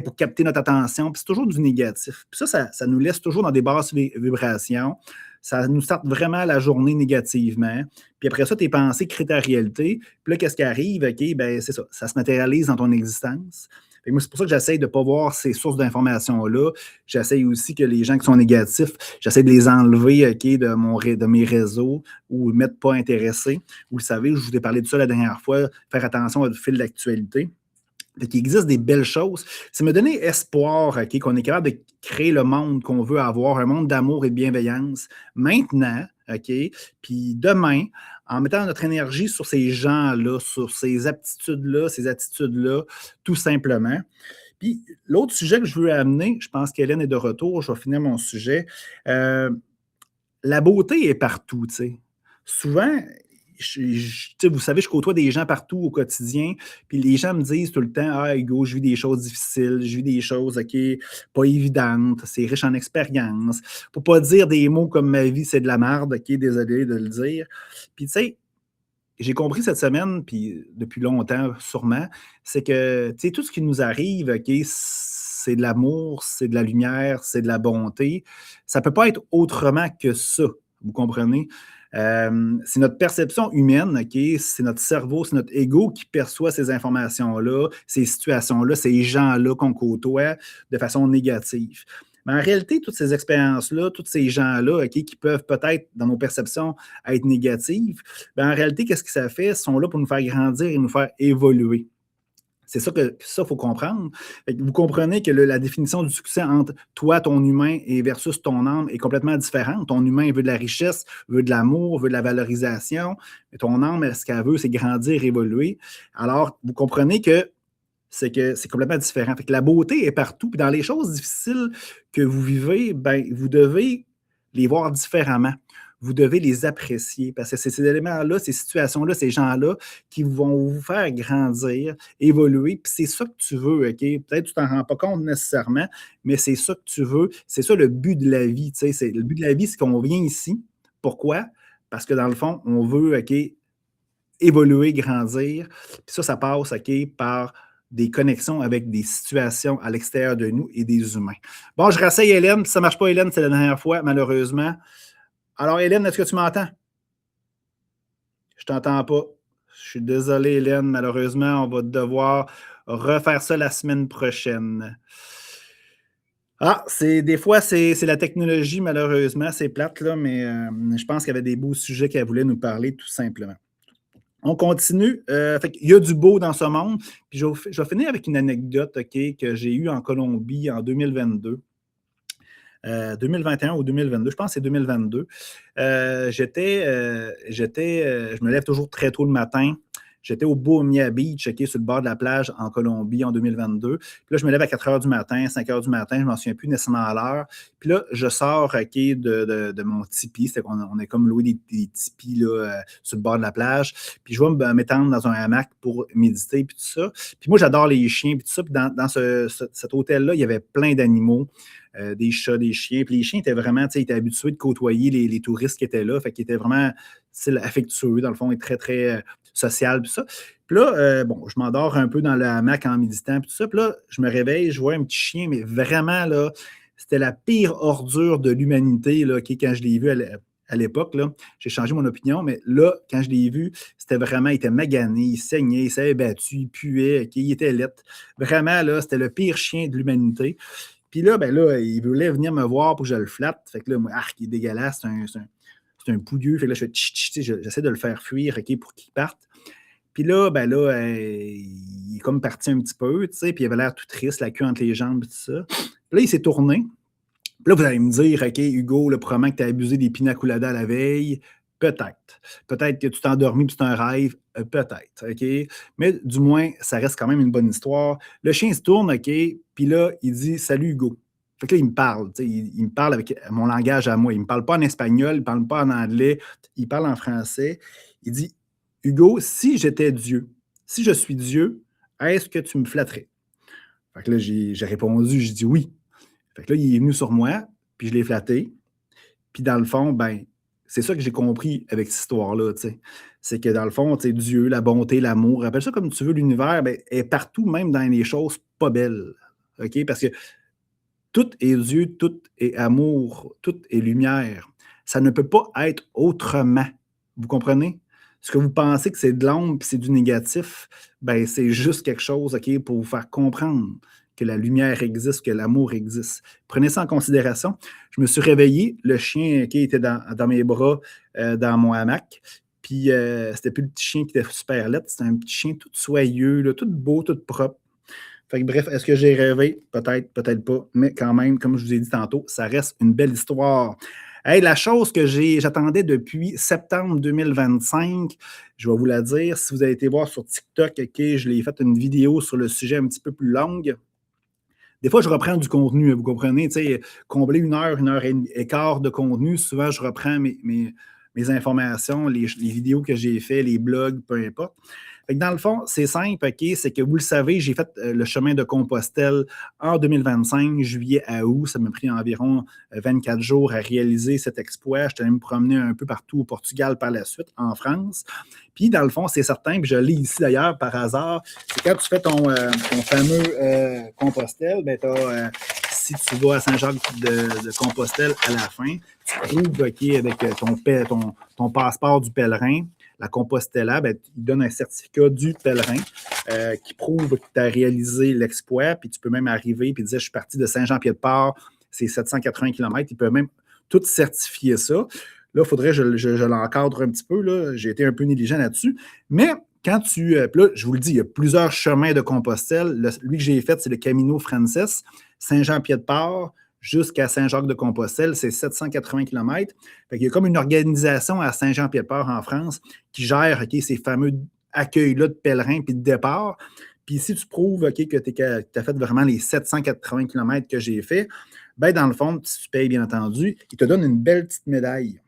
pour capter notre attention. Puis c'est toujours du négatif. Puis ça nous laisse toujours dans des basses vibrations. Ça nous starte vraiment la journée négativement. Puis après ça, tes pensées créent ta réalité. Puis là, qu'est-ce qui arrive? OK, ben c'est ça. Ça se matérialise dans ton existence. Et moi, c'est pour ça que j'essaie de ne pas voir ces sources d'informations-là. J'essaie aussi que les gens qui sont négatifs, j'essaie de les enlever, OK, de mes réseaux ou ne mettre pas intéressés. Vous le savez, je vous ai parlé de ça la dernière fois, faire attention au fil d'actualité. Il existe des belles choses. Ça me donné espoir, OK, qu'on est capable de créer le monde qu'on veut avoir, un monde d'amour et de bienveillance maintenant, OK? Puis demain, en mettant notre énergie sur ces gens-là, sur ces aptitudes-là, ces attitudes-là, tout simplement. Puis l'autre sujet que je veux amener, je pense qu'Hélène est de retour, je vais finir mon sujet. La beauté est partout, tu sais. Souvent, vous savez, je côtoie des gens partout au quotidien, puis les gens me disent tout le temps, ah, Hugo, je vis des choses difficiles, je vis des choses, OK, pas évidentes, c'est riche en expérience. Pour pas dire des mots comme ma vie, c'est de la merde, OK, désolé de le dire. Puis, tu sais, j'ai compris cette semaine, puis depuis longtemps, sûrement, c'est que, tu sais, tout ce qui nous arrive, OK, c'est de l'amour, c'est de la lumière, c'est de la bonté. Ça peut pas être autrement que ça, vous comprenez? C'est notre perception humaine, OK? C'est notre cerveau, c'est notre ego qui perçoit ces informations-là, ces situations-là, ces gens-là qu'on côtoie de façon négative. Mais en réalité, toutes ces expériences-là, tous ces gens-là, OK, qui peuvent peut-être, dans nos perceptions, être négatives, bien, en réalité, qu'est-ce que ça fait? Ils sont là pour nous faire grandir et nous faire évoluer. C'est ça qu'il faut comprendre. Fait que vous comprenez que la définition du succès entre toi, ton humain, et versus ton âme est complètement différente. Ton humain veut de la richesse, veut de l'amour, veut de la valorisation. Mais ton âme, ce qu'elle veut, c'est grandir, évoluer. Alors, vous comprenez que c'est complètement différent. Fait que la beauté est partout. Puis dans les choses difficiles que vous vivez, ben, vous devez les voir différemment. Vous devez les apprécier parce que c'est ces éléments-là, ces situations-là, ces gens-là qui vont vous faire grandir, évoluer. Puis c'est ça que tu veux, OK? Peut-être que tu t'en rends pas compte nécessairement, mais c'est ça que tu veux. C'est ça le but de la vie. Le but de la vie, c'est qu'on vient ici. Pourquoi? Parce que dans le fond, on veut, OK, évoluer, grandir. Puis ça passe, OK, par des connexions avec des situations à l'extérieur de nous et des humains. Bon, je rasseye Hélène. Si ça ne marche pas, Hélène, c'est la dernière fois, malheureusement. Alors, Hélène, est-ce que tu m'entends? Je ne t'entends pas. Je suis désolé, Hélène. Malheureusement, on va devoir refaire ça la semaine prochaine. Ah, des fois, c'est la technologie, malheureusement. C'est plate, là, mais je pense qu'il y avait des beaux sujets qu'elle voulait nous parler, tout simplement. On continue. Il y a du beau dans ce monde. Puis je vais finir avec une anecdote, OK, que j'ai eue en Colombie en 2022. 2021 ou 2022, je pense que c'est 2022. Je me lève toujours très tôt le matin. J'étais au Boumia Beach, OK, sur le bord de la plage en Colombie en 2022. Puis là, je me lève à 4 h du matin, 5 h du matin, je ne m'en souviens plus nécessairement à l'heure. Puis là, je sors, OK, de mon tipi. C'est qu'on a comme loué des tipis là, sur le bord de la plage. Puis je vais m'étendre dans un hamac pour méditer, puis tout ça. Puis moi, j'adore les chiens, puis tout ça. Puis dans cet hôtel-là, il y avait plein d'animaux. Des chats, des chiens. Puis les chiens étaient vraiment, ils étaient habitués de côtoyer les touristes qui étaient là. Fait qu'ils étaient vraiment affectueux, dans le fond, et très, très social, puis ça. Puis là, je m'endors un peu dans le hamac en méditant, puis tout ça. Puis là, je me réveille, je vois un petit chien, mais vraiment, là, c'était la pire ordure de l'humanité, là, quand je l'ai vu à l'époque, là. J'ai changé mon opinion, mais là, quand je l'ai vu, c'était vraiment, il était magané, il saignait, il s'avait battu, il puait, il était laid. Vraiment, là, c'était le pire chien de l'humanité. Puis là, il voulait venir me voir pour que je le flatte. Fait que là, moi, il est dégueulasse, c'est un pouilleux. Fait que là, j'essaie de le faire fuir, OK, pour qu'il parte. Puis là, il il est comme parti un petit peu, tu sais, puis il avait l'air tout triste, la queue entre les jambes, et tout ça. Puis là, il s'est tourné. Puis là, vous allez me dire, OK, Hugo, là, probablement que tu as abusé des pina coladas la veille. Peut-être. Peut-être que tu t'es endormi puis c'est un rêve. Peut-être. OK? Mais du moins, ça reste quand même une bonne histoire. Le chien se tourne, OK, puis là, il dit Salut Hugo. Fait que là, il me parle. Il me parle avec mon langage à moi. Il ne me parle pas en espagnol, il ne parle pas en anglais, il parle en français. Il dit Hugo, si j'étais Dieu, si je suis Dieu, est-ce que tu me flatterais? Fait que là, j'ai répondu, j'ai dit oui. Fait que là, il est venu sur moi, puis je l'ai flatté. Puis dans le fond, ben, c'est ça que j'ai compris avec cette histoire-là, tu sais. C'est que dans le fond, tu sais, Dieu, la bonté, l'amour, appelle ça comme tu veux, l'univers, ben, est partout, même dans les choses pas belles. OK? Parce que tout est Dieu, tout est amour, tout est lumière. Ça ne peut pas être autrement. Vous comprenez? Ce que vous pensez que c'est de l'ombre puis c'est du négatif, ben, c'est juste quelque chose, OK, pour vous faire comprendre que la lumière existe, que l'amour existe. Prenez ça en considération. Je me suis réveillé, le chien qui était dans mes bras, dans mon hamac. Puis c'était plus le petit chien qui était super laid, c'était un petit chien tout soyeux, là, tout beau, tout propre. Fait que bref, est-ce que j'ai rêvé? Peut-être, peut-être pas. Mais quand même, comme je vous ai dit tantôt, ça reste une belle histoire. Hey, la chose que j'attendais depuis septembre 2025, je vais vous la dire. Si vous avez été voir sur TikTok, OK, je l'ai fait une vidéo sur le sujet un petit peu plus longue. Des fois, je reprends du contenu, vous comprenez, tu sais, combler une heure et quart de contenu, souvent, je reprends mes informations, les vidéos que j'ai faites, les blogs, peu importe. Fait que dans le fond, c'est simple, OK, c'est que vous le savez, j'ai fait le chemin de Compostelle en 2025, juillet à août. Ça m'a pris environ 24 jours à réaliser cet exploit. Je suis allé me promener un peu partout au Portugal par la suite, en France. Puis, dans le fond, c'est certain, puis je l'ai ici d'ailleurs par hasard, c'est quand tu fais ton fameux Compostelle, ben si tu vas à Saint-Jacques de Compostelle à la fin, tu prouves, OK, avec ton passeport du pèlerin, la Compostella, ben, il donne un certificat du pèlerin qui prouve que tu as réalisé l'exploit, puis tu peux même arriver et dire je suis parti de Saint-Jean-Pied-de-Port, c'est 780 km, il peut même tout certifier ça. Là, il faudrait que je l'encadre un petit peu, là. J'ai été un peu négligent là-dessus, mais quand là, je vous le dis, il y a plusieurs chemins de Compostelle. Lui que j'ai fait, c'est le Camino Frances, Saint-Jean-Pied-de-Port, jusqu'à Saint-Jacques-de-Compostelle, c'est 780 km. Fait qu'il y a comme une organisation à Saint-Jean-Pied-de-Port en France qui gère, OK, ces fameux accueils-là de pèlerins puis de départ. Puis si tu prouves, OK, que tu as fait vraiment les 780 km que j'ai fait, ben dans le fond, si tu payes, bien entendu, il te donne une belle petite médaille.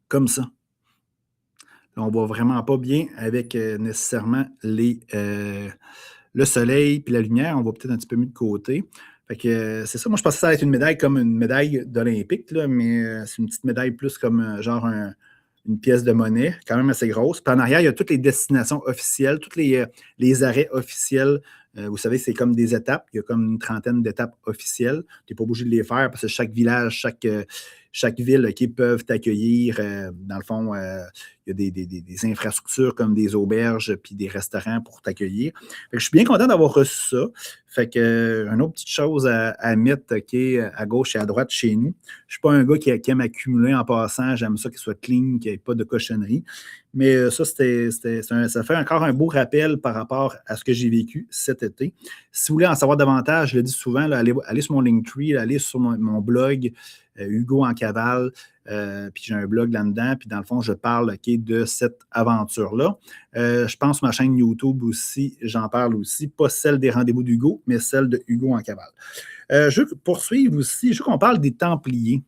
Comme ça. Là, on ne voit vraiment pas bien avec nécessairement le soleil puis la lumière. On voit peut-être un petit peu mieux de côté. Fait que c'est ça. Moi, je pensais que ça allait être une médaille comme une médaille d'Olympique, là, mais c'est une petite médaille plus comme genre une pièce de monnaie, quand même assez grosse. Puis en arrière, il y a toutes les destinations officielles, tous les arrêts officiels. Vous savez, c'est comme des étapes. Il y a comme une trentaine d'étapes officielles. Tu n'es pas obligé de les faire parce que chaque village, chaque ville qui peuvent t'accueillir. Dans le fond, il y a des infrastructures comme des auberges puis des restaurants pour t'accueillir. Fait que je suis bien content d'avoir reçu ça. Fait que une autre petite chose à mettre à gauche et à droite chez nous. Je ne suis pas un gars qui aime accumuler en passant. J'aime ça qu'il soit clean, qu'il n'y ait pas de cochonnerie. Mais ça, ça fait encore un beau rappel par rapport à ce que j'ai vécu cet été. Si vous voulez en savoir davantage, je le dis souvent, là, allez sur mon Linktree, allez sur mon blog, Hugo en cavale, puis j'ai un blog là-dedans, puis dans le fond, je parle de cette aventure-là. Je pense ma chaîne YouTube aussi, j'en parle aussi, pas celle des rendez-vous d'Hugo, mais celle de Hugo en cavale. Je veux poursuivre aussi, je veux qu'on parle des Templiers.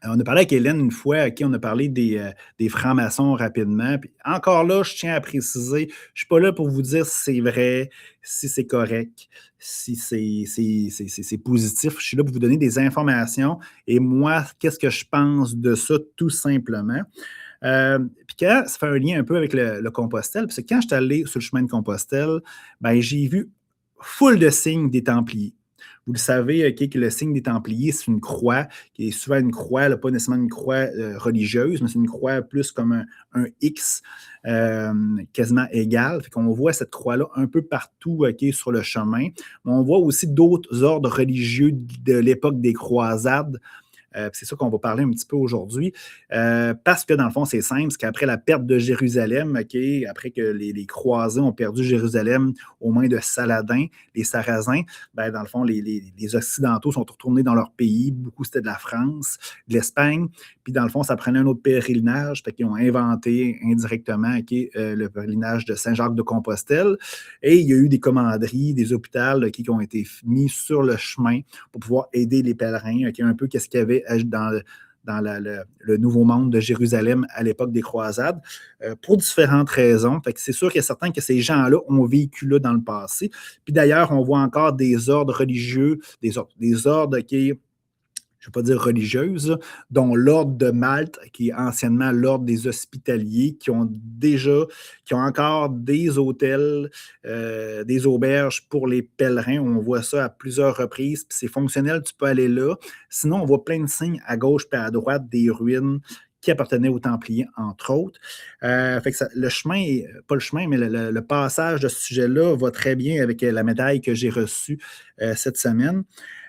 On a parlé avec Hélène une fois, on a parlé des francs-maçons rapidement. Puis encore là, je tiens à préciser, je ne suis pas là pour vous dire si c'est vrai, si c'est correct, si c'est positif. Je suis là pour vous donner des informations et moi, qu'est-ce que je pense de ça tout simplement. Puis quand ça fait un lien un peu avec le Compostelle, parce que quand je suis allé sur le chemin de Compostelle, ben, j'ai vu full de signes des Templiers. Vous le savez, que le signe des Templiers, c'est une croix, qui est souvent une croix, là, pas nécessairement une croix religieuse, mais c'est une croix plus comme un X quasiment égal. Fait qu'on voit cette croix-là un peu partout sur le chemin. Mais on voit aussi d'autres ordres religieux de l'époque des croisades C'est ça qu'on va parler un petit peu aujourd'hui. Parce que dans le fond, c'est simple, c'est qu'après la perte de Jérusalem, après que les croisés ont perdu Jérusalem aux mains de Saladin, les Sarrasins, ben, dans le fond, les Occidentaux sont retournés dans leur pays. Beaucoup, c'était de la France, de l'Espagne. Puis dans le fond, ça prenait un autre pèlerinage. Fait qu'ils ont inventé indirectement le pèlerinage de Saint-Jacques-de-Compostelle. Et il y a eu des commanderies, des hôpitaux qui ont été mis sur le chemin pour pouvoir aider les pèlerins, un peu qu'est-ce qu'il y avait dans le nouveau monde de Jérusalem à l'époque des croisades, pour différentes raisons. Fait que c'est sûr qu'il y a certains que ces gens-là ont vécu là dans le passé. Puis d'ailleurs, on voit encore des ordres religieux, des ordres qui, je ne vais pas dire religieuses, dont l'ordre de Malte, qui est anciennement l'ordre des hospitaliers, qui ont encore des hôtels, des auberges pour les pèlerins. On voit ça à plusieurs reprises, puis c'est fonctionnel, tu peux aller là. Sinon, on voit plein de signes à gauche et à droite, des ruines qui appartenaient aux Templiers, entre autres. Fait que le chemin, pas le chemin, mais le passage de ce sujet-là va très bien avec la médaille que j'ai reçue cette semaine.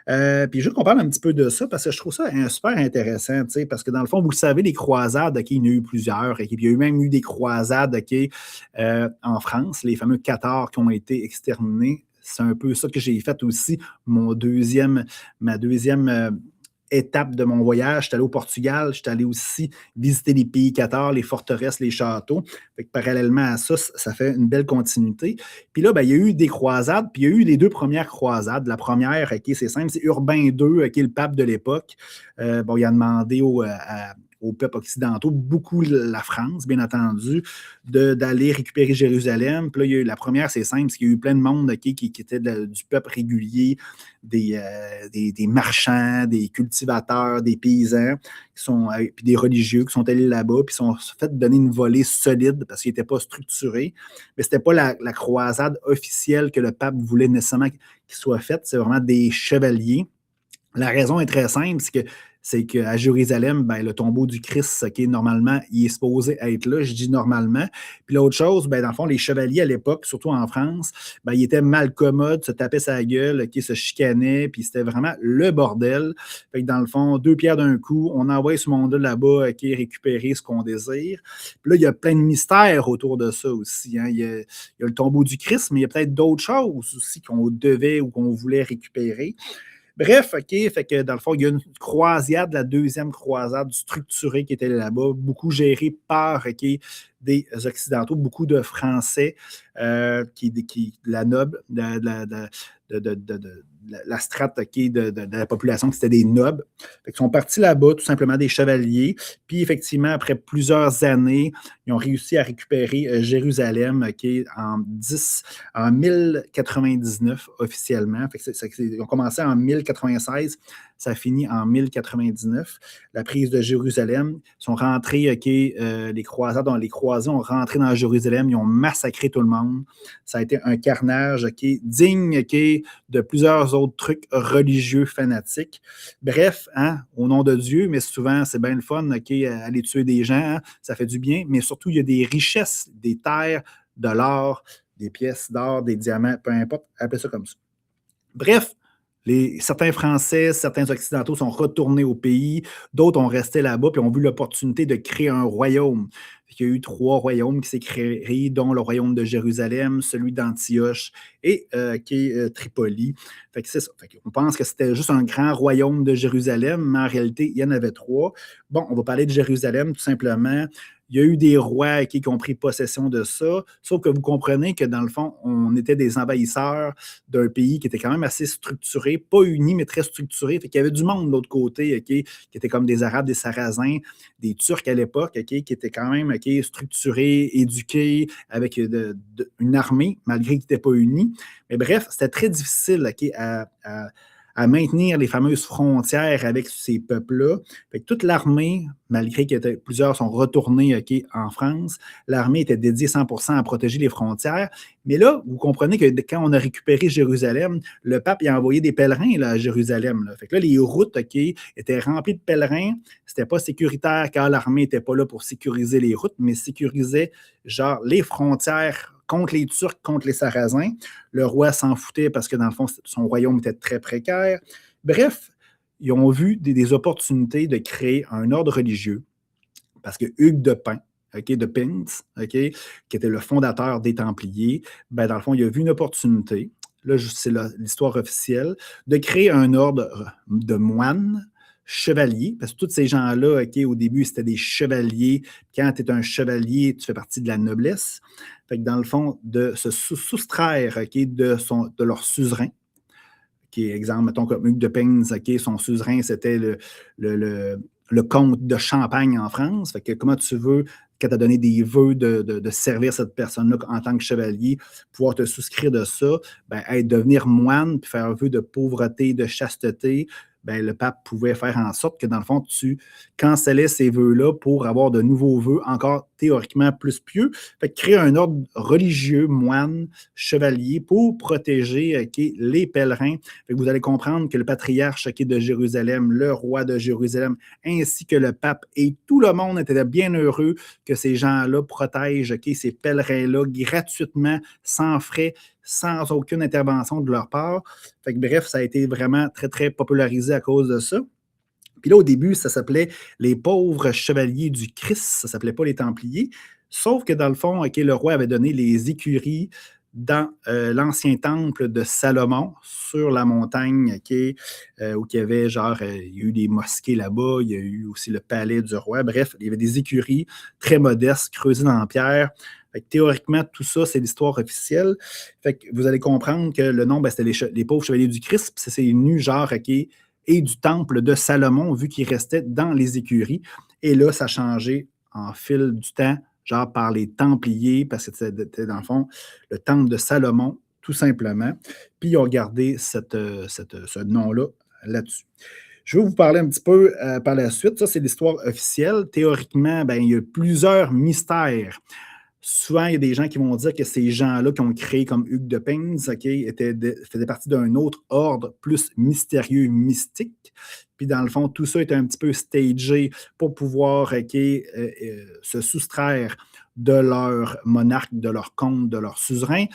Puis je veux qu'on parle un petit peu de ça parce que je trouve ça super intéressant, parce que dans le fond, vous le savez, les croisades, il y en a eu plusieurs, et puis il y a même eu des croisades en France, les fameux Cathares qui ont été exterminés. C'est un peu ça que j'ai fait aussi, ma deuxième étape de mon voyage. J'étais allé au Portugal, j'étais allé aussi visiter les pays cathares, les forteresses, les châteaux. Fait que parallèlement à ça, ça fait une belle continuité. Puis là, ben, il y a eu des croisades, puis il y a eu les deux premières croisades. La première, c'est simple, c'est Urbain II, le pape de l'époque. Bon, il a demandé aux peuples occidentaux, beaucoup la France, bien entendu, d'aller récupérer Jérusalem. Puis là, il y a eu, la première, c'est simple, c'est qu'il y a eu plein de monde qui était du peuple régulier, des marchands, des cultivateurs, des paysans, puis des religieux qui sont allés là-bas, puis sont fait donner une volée solide parce qu'ils n'étaient pas structurés. Mais ce n'était pas la croisade officielle que le pape voulait nécessairement qu'il soit faite, c'est vraiment des chevaliers. La raison est très simple, c'est qu'à Jérusalem, ben, le tombeau du Christ, normalement, il est supposé être là. Je dis normalement. Puis l'autre chose, ben, dans le fond, les chevaliers à l'époque, surtout en France, ben, ils étaient mal commodes, se tapaient sa gueule, se chicanaient, puis c'était vraiment le bordel. Fait que dans le fond, deux pierres d'un coup, on envoie ce monde-là là-bas récupérer ce qu'on désire. Puis là, il y a plein de mystères autour de ça aussi. Hein. Il y a le tombeau du Christ, mais il y a peut-être d'autres choses aussi qu'on devait ou qu'on voulait récupérer. Bref, fait que dans le fond, il y a une croisade, la deuxième croisade structurée qui était là-bas, beaucoup gérée par des Occidentaux, beaucoup de Français, la noble, la strate de la population, c'était des nobles. Ils sont partis là-bas, tout simplement des chevaliers. Puis effectivement, après plusieurs années, ils ont réussi à récupérer Jérusalem en 1099 officiellement. Ils ont commencé en 1096, ça finit en 1099. La prise de Jérusalem, ils sont rentrés, les croisés ont rentré dans Jérusalem, ils ont massacré tout le monde. Ça a été un carnage digne de plusieurs autres trucs religieux fanatiques. Bref, hein, au nom de Dieu, mais souvent, c'est bien le fun aller tuer des gens, hein, ça fait du bien, mais surtout, il y a des richesses, des terres, de l'or, des pièces d'or, des diamants, peu importe, appelez ça comme ça. Bref, certains Français, certains Occidentaux sont retournés au pays, d'autres ont resté là-bas puis ont vu l'opportunité de créer un royaume. Il y a eu 3 royaumes qui s'est créés, dont le royaume de Jérusalem, celui d'Antioche et Tripoli. Fait que c'est ça. On pense que c'était juste un grand royaume de Jérusalem, mais en réalité, il y en avait 3. Bon, on va parler de Jérusalem tout simplement. Il y a eu des rois qui ont pris possession de ça, sauf que vous comprenez que dans le fond, on était des envahisseurs d'un pays qui était quand même assez structuré, pas uni, mais très structuré. Fait qu'il y avait du monde de l'autre côté, qui était comme des Arabes, des Sarrasins, des Turcs à l'époque, qui étaient quand même structurés, éduqués, avec une armée, malgré qu'ils n'étaient pas unis. Mais bref, c'était très difficile à maintenir les fameuses frontières avec ces peuples-là. Fait que toute l'armée, malgré que plusieurs sont retournés en France, l'armée était dédiée 100% à protéger les frontières. Mais là, vous comprenez que quand on a récupéré Jérusalem, le pape a envoyé des pèlerins là, à Jérusalem. Là. Fait que là, les routes étaient remplies de pèlerins. C'était pas sécuritaire car l'armée n'était pas là pour sécuriser les routes, mais sécurisait genre les frontières contre les Turcs, contre les Sarrasins. Le roi s'en foutait parce que, dans le fond, son royaume était très précaire. Bref, ils ont vu des opportunités de créer un ordre religieux parce que Hugues de Pin, de Pins, qui était le fondateur des Templiers, ben, dans le fond, il a vu une opportunité, là, c'est l'histoire officielle, de créer un ordre de moines chevaliers, parce que tous ces gens-là, au début, c'était des chevaliers. Quand tu es un chevalier, tu fais partie de la noblesse. Fait que dans le fond, de se soustraire de leur suzerain, exemple, mettons comme Hugues de Pins, son suzerain, c'était le comte de Champagne en France. Fait que comment tu veux, quand tu as donné des vœux de servir cette personne-là en tant que chevalier, pouvoir te souscrire de ça, ben, devenir moine, puis faire un vœu de pauvreté, de chasteté, ben, le pape pouvait faire en sorte que, dans le fond, tu cancellais ces vœux-là pour avoir de nouveaux vœux encore théoriquement plus pieux. Fait que créer un ordre religieux, moine, chevalier, pour protéger les pèlerins. Fait que vous allez comprendre que le patriarche de Jérusalem, le roi de Jérusalem, ainsi que le pape et tout le monde étaient bien heureux que ces gens-là protègent ces pèlerins-là gratuitement, sans frais, sans aucune intervention de leur part. Fait que, bref, ça a été vraiment très, très popularisé à cause de ça. Puis là, au début, ça s'appelait les pauvres chevaliers du Christ, ça ne s'appelait pas les Templiers. Sauf que dans le fond, le roi avait donné les écuries dans l'ancien temple de Salomon, sur la montagne, où il y avait il y a eu des mosquées là-bas, il y a eu aussi le palais du roi. Bref, il y avait des écuries très modestes, creusées dans la pierre. Fait que, théoriquement, tout ça, c'est l'histoire officielle. Fait que vous allez comprendre que le nom, ben, c'était les pauvres chevaliers du Christ. C'est venu et du temple de Salomon, vu qu'il restait dans les écuries. Et là, ça a changé en fil du temps, par les Templiers, parce que c'était dans le fond le temple de Salomon, tout simplement. Puis ils ont gardé ce nom-là là-dessus. Je vais vous parler un petit peu par la suite. Ça, c'est l'histoire officielle. Théoriquement, ben, il y a plusieurs mystères. Souvent, il y a des gens qui vont dire que ces gens-là qui ont créé comme Hugues de Pins, faisaient partie d'un autre ordre plus mystérieux, mystique. Puis dans le fond, tout ça était un petit peu stagé pour pouvoir se soustraire de leur monarque, de leur comte, de leur suzerain.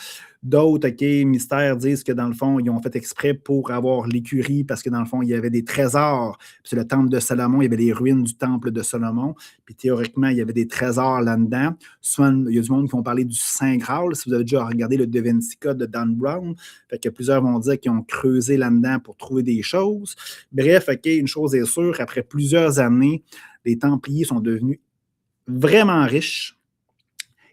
D'autres, mystères, disent que dans le fond, ils ont fait exprès pour avoir l'écurie parce que dans le fond, il y avait des trésors. Puis c'est le temple de Salomon, il y avait les ruines du temple de Salomon. Puis théoriquement, il y avait des trésors là-dedans. Souvent, il y a du monde qui vont parler du Saint Graal. Si vous avez déjà regardé le Da Vinci Code de Dan Brown, fait que plusieurs vont dire qu'ils ont creusé là-dedans pour trouver des choses. Bref, une chose est sûre, après plusieurs années, les Templiers sont devenus vraiment riches.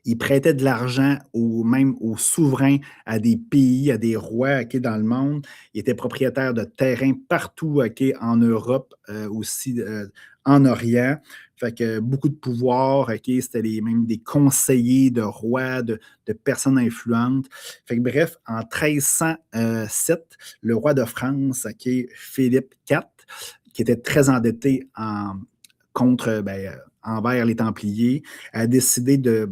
Ils prêtaient de l'argent même aux souverains, à des pays, à des rois dans le monde. Ils étaient propriétaires de terrains partout en Europe, aussi en Orient. Fait que beaucoup de pouvoir, c'était même des conseillers de rois, de personnes influentes. Fait que, bref, en 1307, le roi de France, Philippe IV, qui était très endetté envers les Templiers, a décidé de,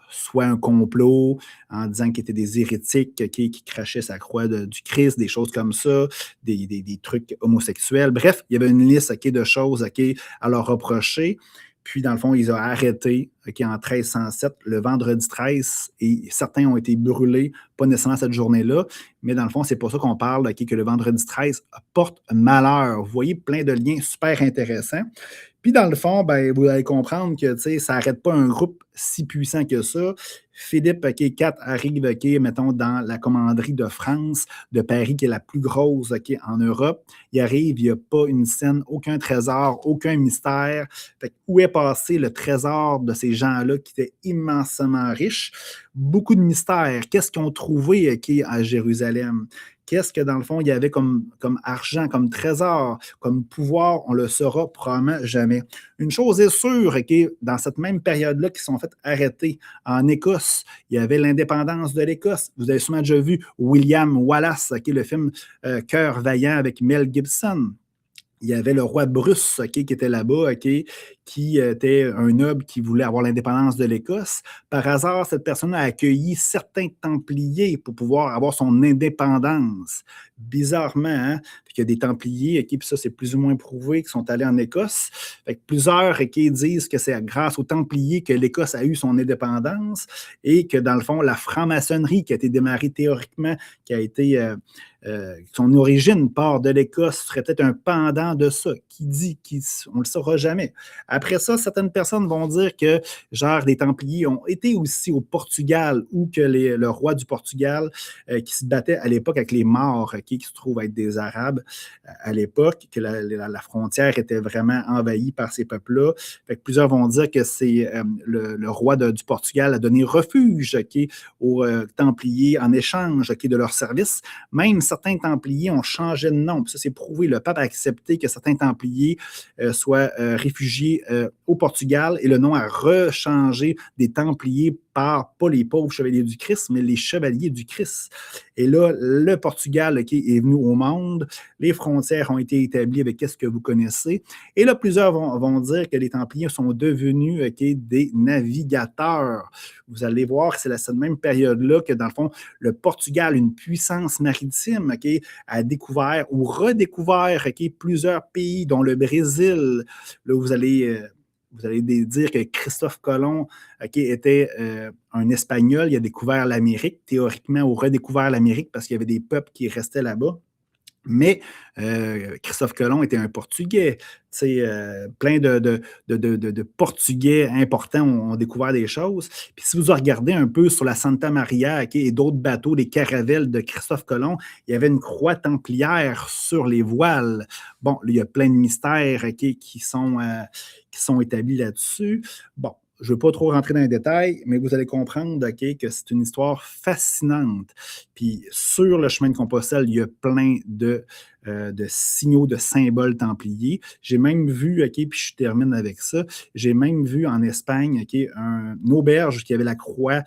soit un complot en disant qu'ils étaient des hérétiques qui crachaient sa croix du Christ, des choses comme ça, des trucs homosexuels. Bref, il y avait une liste de choses à leur reprocher. Puis, dans le fond, ils ont arrêté en 1307, le vendredi 13, et certains ont été brûlés, pas nécessairement cette journée-là, mais dans le fond, c'est pour ça qu'on parle que le vendredi 13 porte malheur. Vous voyez, plein de liens super intéressants. Puis, dans le fond, ben, vous allez comprendre que ça n'arrête pas un groupe si puissant que ça. Philippe IV arrive, mettons, dans la commanderie de France, de Paris, qui est la plus grosse en Europe. Il arrive, il n'y a pas une scène, aucun trésor, aucun mystère. Fait que, où est passé le trésor de ces gens-là qui étaient immensément riches? Beaucoup de mystères. Qu'est-ce qu'ils ont trouvé à Jérusalem? Qu'est-ce que, dans le fond, il y avait comme argent, comme trésor, comme pouvoir? On ne le saura probablement jamais. Une chose est sûre, dans cette même période-là, qu'ils sont fait arrêter en Écosse, il y avait l'indépendance de l'Écosse. Vous avez sûrement déjà vu William Wallace, le film Cœur vaillant avec Mel Gibson. Il y avait le roi Bruce qui était là-bas, qui qui était un noble qui voulait avoir l'indépendance de l'Écosse. Par hasard, cette personne a accueilli certains Templiers pour pouvoir avoir son indépendance. Bizarrement, hein? Il y a des Templiers, puis ça, c'est plus ou moins prouvé, qui sont allés en Écosse. Fait que plusieurs disent que c'est grâce aux Templiers que l'Écosse a eu son indépendance et que, dans le fond, la franc-maçonnerie qui a été démarrée théoriquement, qui a été son origine part de l'Écosse, serait peut-être un pendant de ça. Qui dit? On ne le saura jamais. Après ça, certaines personnes vont dire que, genre, les Templiers ont été aussi au Portugal ou que le roi du Portugal qui se battait à l'époque avec les Maures, qui se trouvent être des Arabes à l'époque, que la frontière était vraiment envahie par ces peuples-là. Fait que plusieurs vont dire que c'est le roi du Portugal a donné refuge aux Templiers en échange de leurs services. Même certains Templiers ont changé de nom. Puis ça, c'est prouvé. Le pape a accepté que certains Templiers soient réfugiés au Portugal et le nom a rechangé des Templiers par, pas les pauvres chevaliers du Christ, mais les chevaliers du Christ. Et là, le Portugal est venu au monde. Les frontières ont été établies avec ce que vous connaissez. Et là, plusieurs vont dire que les Templiers sont devenus des navigateurs. Vous allez voir que c'est cette même période-là que, dans le fond, le Portugal, une puissance maritime, a découvert ou redécouvert plusieurs pays, dont le Brésil. Là, vous allez dire que Christophe Colomb était un Espagnol, il a découvert l'Amérique, théoriquement, ou redécouvert l'Amérique parce qu'il y avait des peuples qui restaient là-bas. Mais Christophe Colomb était un Portugais. Plein de Portugais importants ont découvert des choses. Puis si vous regardez un peu sur la Santa Maria et d'autres bateaux, les caravelles de Christophe Colomb, il y avait une croix templière sur les voiles. Bon, là, il y a plein de mystères qui sont établis là-dessus. Bon, je ne veux pas trop rentrer dans les détails, mais vous allez comprendre que c'est une histoire fascinante. Puis sur le chemin de Compostelle, il y a plein de signaux, de symboles templiers. J'ai même vu, puis je termine avec ça, j'ai même vu en Espagne une auberge qui avait la croix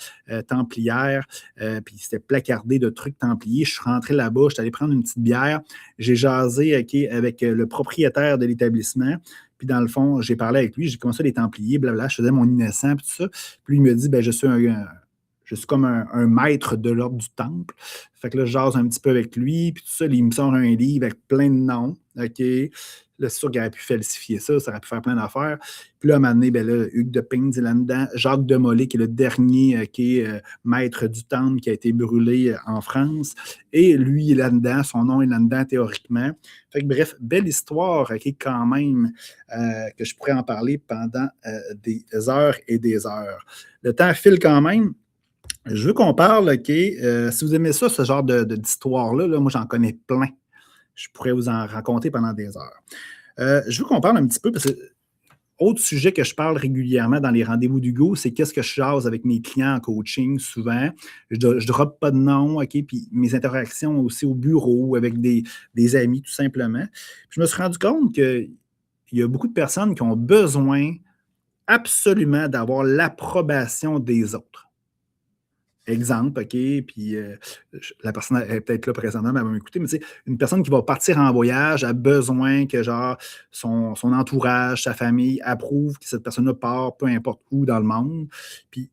templière, puis c'était placardé de trucs templiers. Je suis rentré là-bas, je suis allé prendre une petite bière, j'ai jasé avec le propriétaire de l'établissement. Puis dans le fond, j'ai parlé avec lui, j'ai commencé les Templiers, blablabla, je faisais mon innocent, puis tout ça. Puis lui, il me dit, je suis comme un maître de l'ordre du temple. Fait que là, je jase un petit peu avec lui, puis tout ça, il me sort un livre avec plein de noms, Là, c'est sûr qu'il aurait pu falsifier ça, ça aurait pu faire plein d'affaires. Puis là, à un moment donné, Hugues de Pins est là-dedans, Jacques de Molay, qui est le dernier maître du temple qui a été brûlé en France. Et lui, il est là-dedans, son nom est là-dedans théoriquement. Fait que bref, belle histoire quand même, que je pourrais en parler pendant des heures et des heures. Le temps file quand même. Je veux qu'on parle, si vous aimez ça, ce genre d'histoire-là, moi j'en connais plein. Je pourrais vous en raconter pendant des heures. Je veux qu'on parle un petit peu, parce que autre sujet que je parle régulièrement dans les rendez-vous d'Hugo, c'est qu'est-ce que je jase avec mes clients en coaching souvent. Je ne drop pas de nom, puis mes interactions aussi au bureau avec des amis, tout simplement. Puis je me suis rendu compte qu'il y a beaucoup de personnes qui ont besoin absolument d'avoir l'approbation des autres. Exemple, puis la personne est peut-être là présentement, mais elle va m'écouter, mais une personne qui va partir en voyage a besoin que genre son entourage, sa famille approuve que cette personne-là part, peu importe où dans le monde. Puis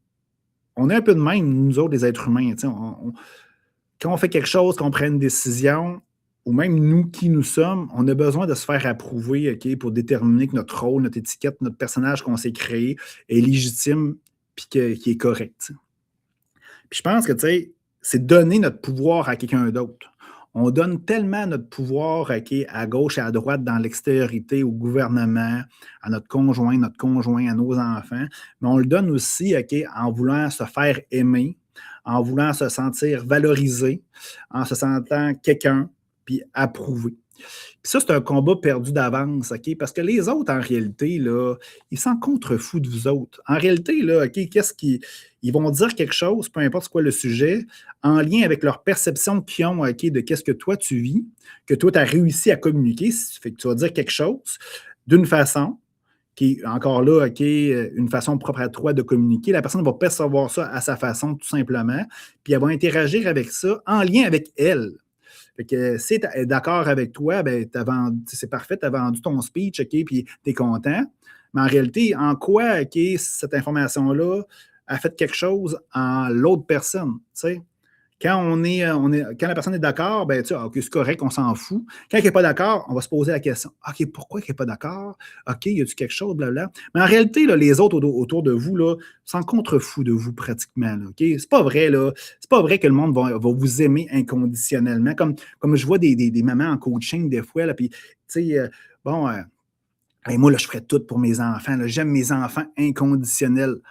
on est un peu de même, nous autres, les êtres humains. Quand on fait quelque chose, qu'on prend une décision, ou même nous qui nous sommes, on a besoin de se faire approuver pour déterminer que notre rôle, notre étiquette, notre personnage qu'on s'est créé est légitime puis qui est correct. T'sais. Puis je pense que, c'est donner notre pouvoir à quelqu'un d'autre. On donne tellement notre pouvoir à gauche et à droite dans l'extériorité, au gouvernement, à notre conjoint, à nos enfants, mais on le donne aussi en voulant se faire aimer, en voulant se sentir valorisé, en se sentant quelqu'un, puis approuvé. Puis ça, c'est un combat perdu d'avance, parce que les autres, en réalité, là, ils s'en contrefoutent de vous autres. En réalité, là, ils vont dire quelque chose, peu importe quoi le sujet, en lien avec leur perception qu'ils ont de qu'est-ce que toi, tu vis, que toi, tu as réussi à communiquer. Fait que tu vas dire quelque chose d'une façon qui est encore là, une façon propre à toi de communiquer. La personne va percevoir ça à sa façon, tout simplement, puis elle va interagir avec ça en lien avec elle. Fait que si tu es d'accord avec toi, c'est parfait, tu as vendu ton speech, puis tu es content. Mais en réalité, en quoi cette information-là a fait quelque chose en l'autre personne? T'sais? Quand quand la personne est d'accord, ben, OK, c'est correct, on s'en fout. Quand elle n'est pas d'accord, on va se poser la question. OK, pourquoi elle n'est pas d'accord? OK, y a-tu quelque chose, blablabla. Mais en réalité, là, les autres autour de vous là, s'en contrefoutent de vous pratiquement. Là, OK? C'est pas vrai, là. C'est pas vrai que le monde va vous aimer inconditionnellement. Comme je vois des mamans en coaching des fois, là, puis, tu sais, bon, hey, moi, là, je ferais tout pour mes enfants. Là. J'aime mes enfants inconditionnels.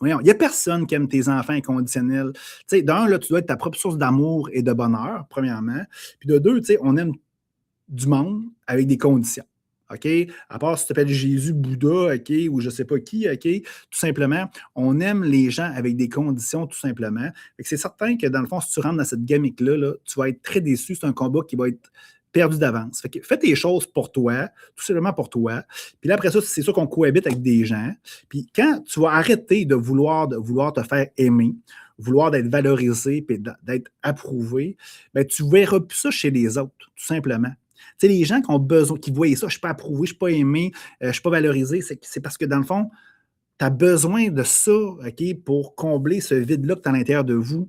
Voyons, il n'y a personne qui aime tes enfants inconditionnels. Tu sais, d'un, là, tu dois être ta propre source d'amour et de bonheur, premièrement. Puis de deux, tu sais, on aime du monde avec des conditions. OK? À part si tu t'appelles Jésus, Bouddha, OK, ou je ne sais pas qui, OK, tout simplement, on aime les gens avec des conditions, tout simplement. Fait que c'est certain que, dans le fond, si tu rentres dans cette gamique-là, là, tu vas être très déçu. C'est un combat qui va être perdu d'avance. Fait que fais tes choses pour toi, tout simplement pour toi. Puis là, après ça, c'est sûr qu'on cohabite avec des gens. Puis quand tu vas arrêter de vouloir te faire aimer, vouloir d'être valorisé puis d'être approuvé, ben, tu ne verras plus ça chez les autres, tout simplement. Tu sais, les gens qui ont besoin, qui voient ça, je ne suis pas approuvé, je ne suis pas aimé, je ne suis pas valorisé, c'est parce que dans le fond, tu as besoin de ça, OK, pour combler ce vide-là que tu as à l'intérieur de vous.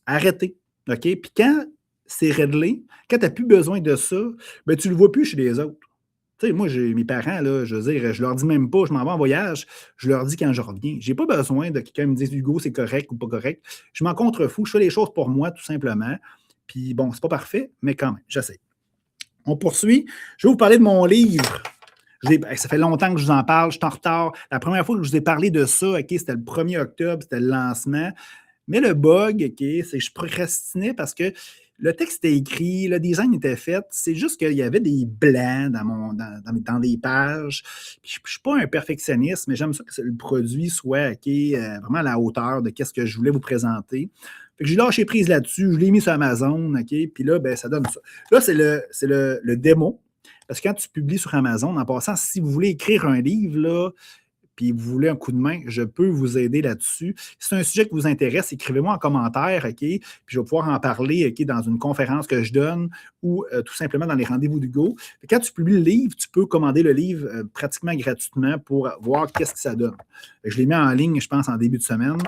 Arrêtez, OK? Puis quand c'est réglé, quand tu n'as plus besoin de ça, ben, tu ne le vois plus chez les autres. Tu sais, moi, j'ai mes parents, là, je veux dire, je leur dis même pas, je m'en vais en voyage, je leur dis quand je reviens. Je n'ai pas besoin de quelqu'un me dise Hugo, c'est correct ou pas correct. Je m'en contrefous, je fais les choses pour moi, tout simplement. Puis bon, c'est pas parfait, mais quand même, j'essaie. On poursuit. Je vais vous parler de mon livre. Ça fait longtemps que je vous en parle, je suis en retard. La première fois que je vous ai parlé de ça, OK, c'était le 1er octobre, c'était le lancement. Mais le bug, OK, c'est que je procrastinais parce que le texte était écrit, le design était fait. C'est juste qu'il y avait des blancs dans les pages. Puis je ne suis pas un perfectionniste, mais j'aime ça que le produit soit OK, vraiment à la hauteur de ce que je voulais vous présenter. Fait que j'ai lâché prise là-dessus, je l'ai mis sur Amazon, OK, puis là, ben, ça donne ça. Là, c'est le démo. Parce que quand tu publies sur Amazon, en passant, si vous voulez écrire un livre, là, puis vous voulez un coup de main, je peux vous aider là-dessus. Si c'est un sujet qui vous intéresse, écrivez-moi en commentaire, OK? Puis je vais pouvoir en parler, OK, dans une conférence que je donne ou tout simplement dans les rendez-vous d'Hugo. Quand tu publies le livre, tu peux commander le livre pratiquement gratuitement pour voir qu'est-ce que ça donne. Je l'ai mis en ligne, je pense, en début de semaine,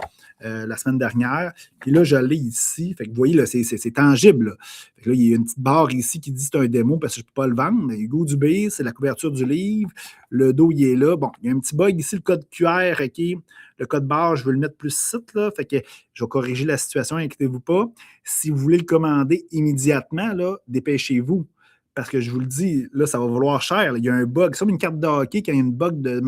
la semaine dernière. Puis là, je l'ai ici. Fait que vous voyez, là, c'est tangible. Là. Fait que là, il y a une petite barre ici qui dit que c'est un démo parce que je ne peux pas le vendre. Mais Hugo Dubé, c'est la couverture du livre. Le dos, il est là. Bon, il y a un petit bug ici, le code QR, OK. Le code barre, je veux le mettre plus site, là. Fait que je vais corriger la situation, inquiétez-vous pas. Si vous voulez le commander immédiatement, là, dépêchez-vous. Parce que je vous le dis, là, ça va valoir cher. Là. Il y a un bug. C'est comme une carte de hockey, quand il y a une bug de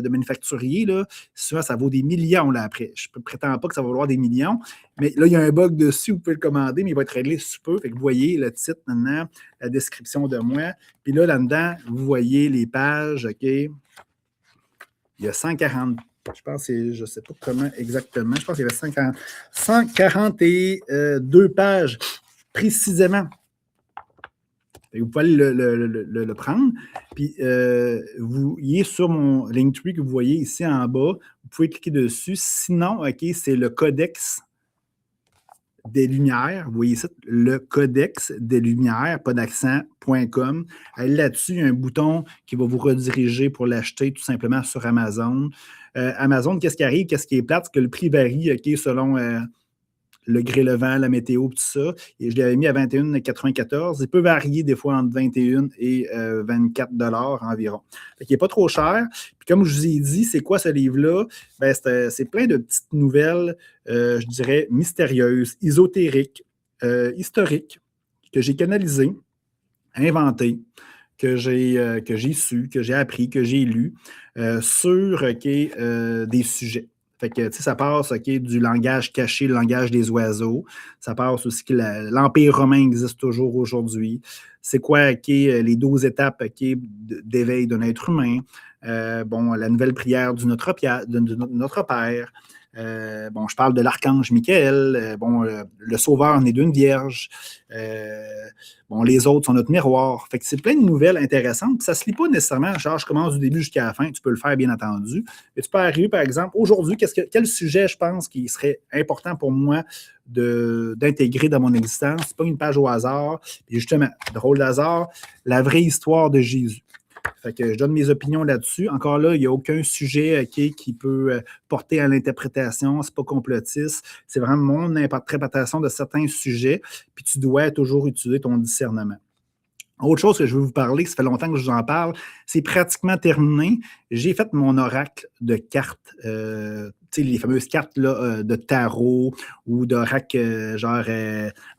manufacturier, là, souvent, ça vaut des millions là, après. Je ne prétends pas que ça va valoir des millions, mais là, il y a un bug dessus, vous pouvez le commander, mais il va être réglé sous peu. Fait que vous voyez le titre maintenant, la description de moi. Puis là-dedans, vous voyez les pages, OK? Il y a 140. Je pense que je ne sais pas comment exactement. Je pense qu'il y avait 142 pages précisément. Vous pouvez aller le prendre. Puis, vous voyez sur mon Linktree que vous voyez ici en bas, vous pouvez cliquer dessus. Sinon, OK, c'est le Codex des Lumières. Vous voyez ça, le Codex des Lumières, pas d'accent.com. Allez là-dessus, il y a un bouton qui va vous rediriger pour l'acheter tout simplement sur Amazon. Amazon, qu'est-ce qui arrive? Qu'est-ce qui est plate? C'est que le prix varie, OK, selon le gré le vent, la météo, tout ça. Et je l'avais mis à 21,94. Il peut varier des fois entre 21 et 24 $ environ. Fait qu'il n'est pas trop cher. Puis comme je vous ai dit, c'est quoi ce livre-là? Ben, c'est plein de petites nouvelles, je dirais, mystérieuses, ésotériques, historiques, que j'ai canalisées, inventées, que j'ai su, que j'ai appris, que j'ai lu sur des sujets. Fait que, ça passe du langage caché, le langage des oiseaux. Ça passe aussi que l'Empire romain existe toujours aujourd'hui. C'est quoi les 12 étapes d'éveil d'un être humain? La nouvelle prière de notre Père. Je parle de l'archange Michael. Le sauveur né d'une vierge. Les autres sont notre miroir. Fait que c'est plein de nouvelles intéressantes. Puis ça ne se lit pas nécessairement, genre je commence du début jusqu'à la fin. Tu peux le faire, bien entendu. Mais tu peux arriver, par exemple, aujourd'hui, quel sujet je pense qui serait important pour moi d'intégrer dans mon existence? C'est pas une page au hasard. Puis justement, drôle d'hasard, la vraie histoire de Jésus. Fait que je donne mes opinions là-dessus. Encore là, il n'y a aucun sujet qui peut porter à l'interprétation. C'est pas complotiste. C'est vraiment mon interprétation de certains sujets. Puis tu dois toujours utiliser ton discernement. Autre chose que je veux vous parler, ça fait longtemps que je vous en parle, c'est pratiquement terminé. J'ai fait mon oracle de cartes, les fameuses cartes là, de tarot ou d'oracle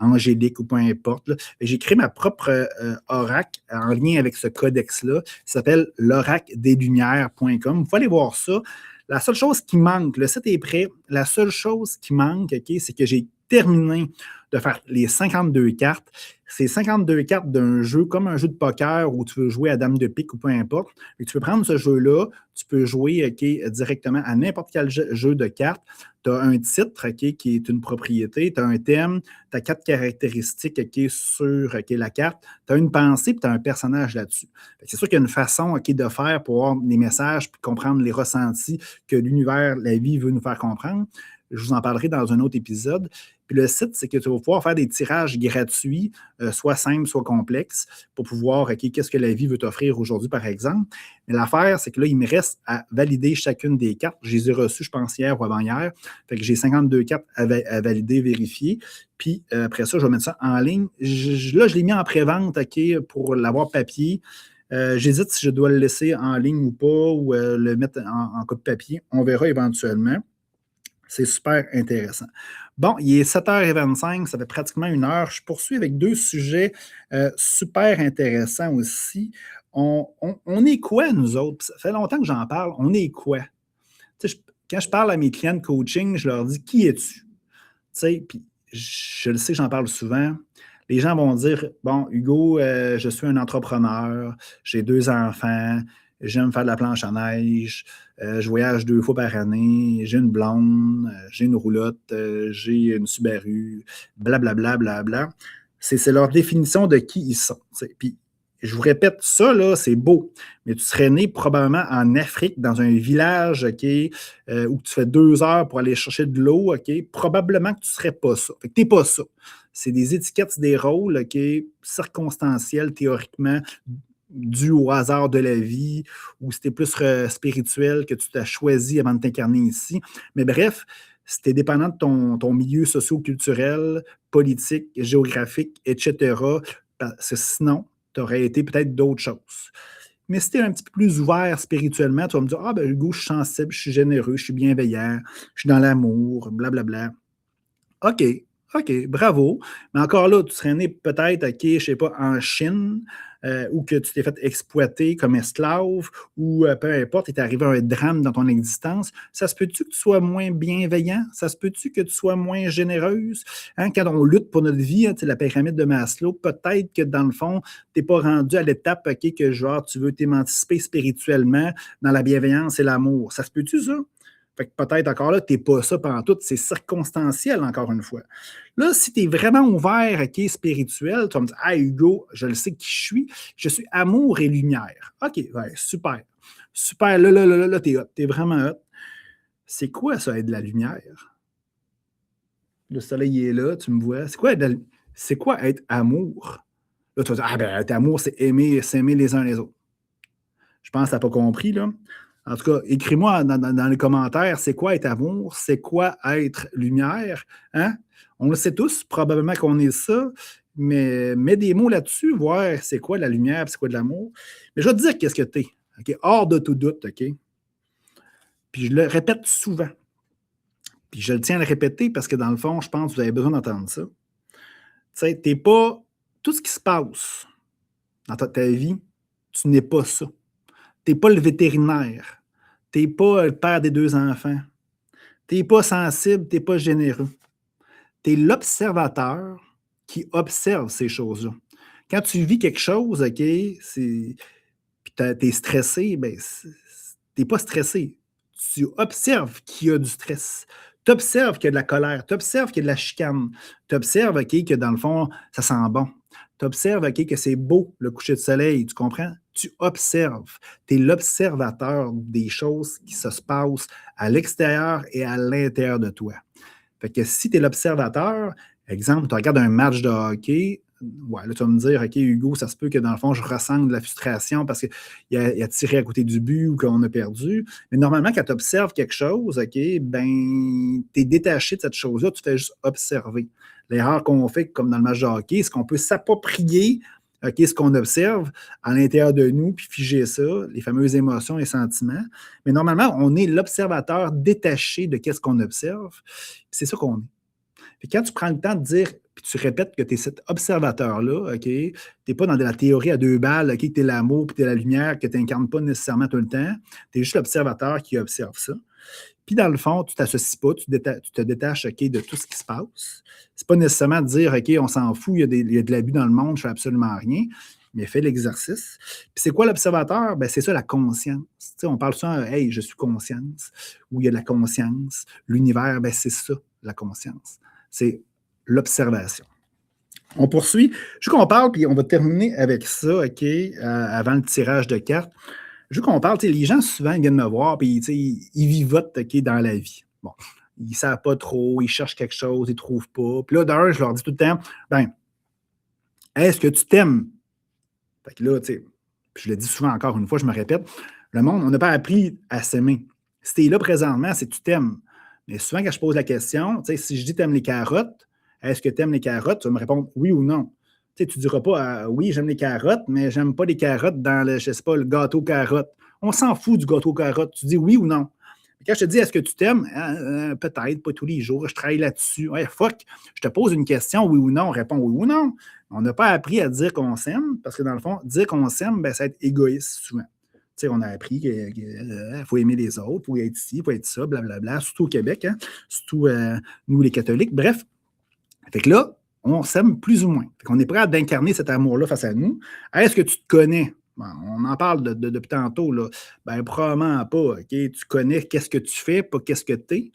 angélique ou peu importe. Là. J'ai créé ma propre oracle en lien avec ce codex-là. Ça s'appelle l'oracledeslumières.com. Vous pouvez aller voir ça. La seule chose qui manque, le site est prêt, la seule chose qui manque, c'est que j'ai terminé de faire les 52 cartes. C'est 52 cartes d'un jeu comme un jeu de poker où tu veux jouer à dame de pique ou peu importe. Et tu peux prendre ce jeu-là, tu peux jouer directement à n'importe quel jeu de cartes. Tu as un titre qui est une propriété, tu as un thème, tu as 4 caractéristiques sur la carte, tu as une pensée et tu as un personnage là-dessus. C'est sûr qu'il y a une façon de faire pour avoir les messages et comprendre les ressentis que l'univers, la vie veut nous faire comprendre. Je vous en parlerai dans un autre épisode. Puis le site, c'est que tu vas pouvoir faire des tirages gratuits, soit simples, soit complexes, pour pouvoir, qu'est-ce que la vie veut t'offrir aujourd'hui, par exemple. Mais l'affaire, c'est que là, il me reste à valider chacune des cartes. Je les ai reçues, je pense, hier ou avant-hier. Fait que j'ai 52 cartes à valider, vérifier. Puis après ça, je vais mettre ça en ligne. Là, je l'ai mis en pré-vente, pour l'avoir papier. J'hésite si je dois le laisser en ligne ou pas, ou le mettre en copie papier. On verra éventuellement. C'est super intéressant. Bon, il est 7h25, ça fait pratiquement 1 heure. Je poursuis avec 2 sujets super intéressants aussi. On est quoi, nous autres? Ça fait longtemps que j'en parle. On est quoi? Quand je parle à mes clients de coaching, je leur dis « Qui es-tu? » Puis je le sais, j'en parle souvent. Les gens vont dire « Bon, Hugo, je suis un entrepreneur, j'ai 2 enfants, j'aime faire de la planche à neige, je voyage 2 fois par année, j'ai une blonde, j'ai une roulotte, j'ai une Subaru, blablabla, blablabla. » C'est leur définition de qui ils sont. Puis, je vous répète, ça, là, c'est beau, mais tu serais né probablement en Afrique, dans un village où tu fais 2 heures pour aller chercher de l'eau, probablement que tu ne serais pas ça. Fait que tu n'es pas ça. C'est des étiquettes, c'est des rôles circonstanciels, théoriquement, dû au hasard de la vie, ou c'était plus spirituel que tu t'as choisi avant de t'incarner ici. Mais bref, c'était dépendant de ton milieu socio-culturel, politique, géographique, etc. Parce que sinon, tu aurais été peut-être d'autres choses. Mais si tu es un petit peu plus ouvert spirituellement, tu vas me dire « Ah, ben Hugo, je suis sensible, je suis généreux, je suis bienveillant, je suis dans l'amour, blablabla. » OK, bravo. Mais encore là, tu serais né peut-être, je ne sais pas, en Chine, ou que tu t'es fait exploiter comme esclave, ou peu importe, il t'est arrivé un drame dans ton existence. Ça se peut-tu que tu sois moins bienveillant? Ça se peut-tu que tu sois moins généreuse? Quand on lutte pour notre vie, la pyramide de Maslow, peut-être que dans le fond, tu n'es pas rendu à l'étape que genre tu veux t'émanciper spirituellement dans la bienveillance et l'amour. Ça se peut-tu, ça? Fait que peut-être encore là, tu n'es pas ça pendant tout, c'est circonstanciel encore une fois. Là, si tu es vraiment ouvert, spirituel, tu vas me dire « Ah, Hugo, je le sais qui je suis amour et lumière. » OK, ouais, super. Super, là, t'es hot, t'es vraiment hot. C'est quoi ça, être de la lumière? Le soleil est là, tu me vois. C'est quoi être amour? Là, tu vas dire « Ah, ben, être amour, c'est s'aimer les uns les autres. » Je pense que tu n'as pas compris, là. En tout cas, écris-moi dans les commentaires, c'est quoi être amour? C'est quoi être lumière? Hein? On le sait tous, probablement qu'on est ça, mais mets des mots là-dessus, voir c'est quoi la lumière, c'est quoi de l'amour. Mais je vais te dire qu'est-ce que tu es, hors de tout doute, Puis je le répète souvent. Puis je le tiens à le répéter parce que dans le fond, je pense que vous avez besoin d'entendre ça. Tu sais, t'es pas... Tout ce qui se passe dans ta vie, tu n'es pas ça. Tu n'es pas le vétérinaire. Tu n'es pas le père des 2 enfants. Tu n'es pas sensible, tu n'es pas généreux. Tu es l'observateur qui observe ces choses-là. Quand tu vis quelque chose, puis tu es stressé, ben, tu n'es pas stressé. Tu observes qu'il y a du stress. Tu observes qu'il y a de la colère. Tu observes qu'il y a de la chicane. Tu observes que dans le fond, ça sent bon. Tu observes que c'est beau le coucher de soleil. Tu comprends? Tu observes. Tu es l'observateur des choses qui se passent à l'extérieur et à l'intérieur de toi. Fait que si tu es l'observateur, exemple, tu regardes un match de hockey, ouais, là, tu vas me dire, OK, Hugo, ça se peut que dans le fond, je ressente de la frustration parce qu'il a tiré à côté du but ou qu'on a perdu. Mais normalement, quand tu observes quelque chose, OK, ben, tu es détaché de cette chose-là, tu fais juste observer. L'erreur qu'on fait, comme dans le match de hockey, c'est qu'on peut s'approprier OK, ce qu'on observe à l'intérieur de nous, puis figer ça, les fameuses émotions, les sentiments. Mais normalement, on est l'observateur détaché de ce qu'on observe. C'est ça qu'on est. Puis quand tu prends le temps de dire, puis tu répètes que tu es cet observateur-là, OK, tu n'es pas dans de la théorie à deux balles, OK, que tu es l'amour, puis tu es la lumière, que tu n'incarnes pas nécessairement tout le temps. Tu es juste l'observateur qui observe ça. Puis dans le fond, tu ne t'associes pas, tu te détaches OK, de tout ce qui se passe. C'est pas nécessairement de dire OK, on s'en fout, il y a de l'abus dans le monde, je ne fais absolument rien, mais fais l'exercice. Puis c'est quoi l'observateur? Ben, c'est ça la conscience. Tu sais, on parle souvent, hey, je suis conscience, ou il y a de la conscience. L'univers, ben, c'est ça, la conscience. C'est l'observation. On poursuit. Je veux qu'on parle, puis on va terminer avec ça, OK, avant le tirage de cartes. Je veux qu'on parle, les gens souvent ils viennent me voir, puis ils vivotent OK, dans la vie. Bon, ils ne savent pas trop, ils cherchent quelque chose, ils ne trouvent pas. Puis là, d'un, je leur dis tout le temps, ben, est-ce que tu t'aimes? Fait que là, tu sais, je le dis souvent encore une fois, je me répète, le monde, on n'a pas appris à s'aimer. Si tu es là présentement, c'est que tu t'aimes. Mais souvent, quand je pose la question, si je dis tu aimes les carottes, est-ce que tu aimes les carottes? Tu vas me répondre oui ou non. Tu ne diras pas oui, j'aime les carottes, mais j'aime pas les carottes dans le, je sais pas, le gâteau carotte. On s'en fout du gâteau carotte. Tu dis oui ou non. Quand je te dis est-ce que tu t'aimes? Peut-être, pas tous les jours, je travaille là-dessus. Ouais, fuck, je te pose une question, oui ou non, réponds oui ou non. On n'a pas appris à dire qu'on s'aime, parce que dans le fond, dire qu'on s'aime, ben, ça va être égoïste souvent. Tu sais, on a appris qu'il faut aimer les autres, il faut être ici, il faut être ça, blablabla, surtout au Québec, hein, surtout nous les catholiques. Bref, fait que là, on s'aime plus ou moins. Fait qu'on est prêt à d'incarner cet amour-là face à nous. Est-ce que tu te connais? Bon, on en parle depuis tantôt. Là. Ben, probablement pas. OK? Tu connais qu'est-ce que tu fais, pas qu'est-ce que tu es.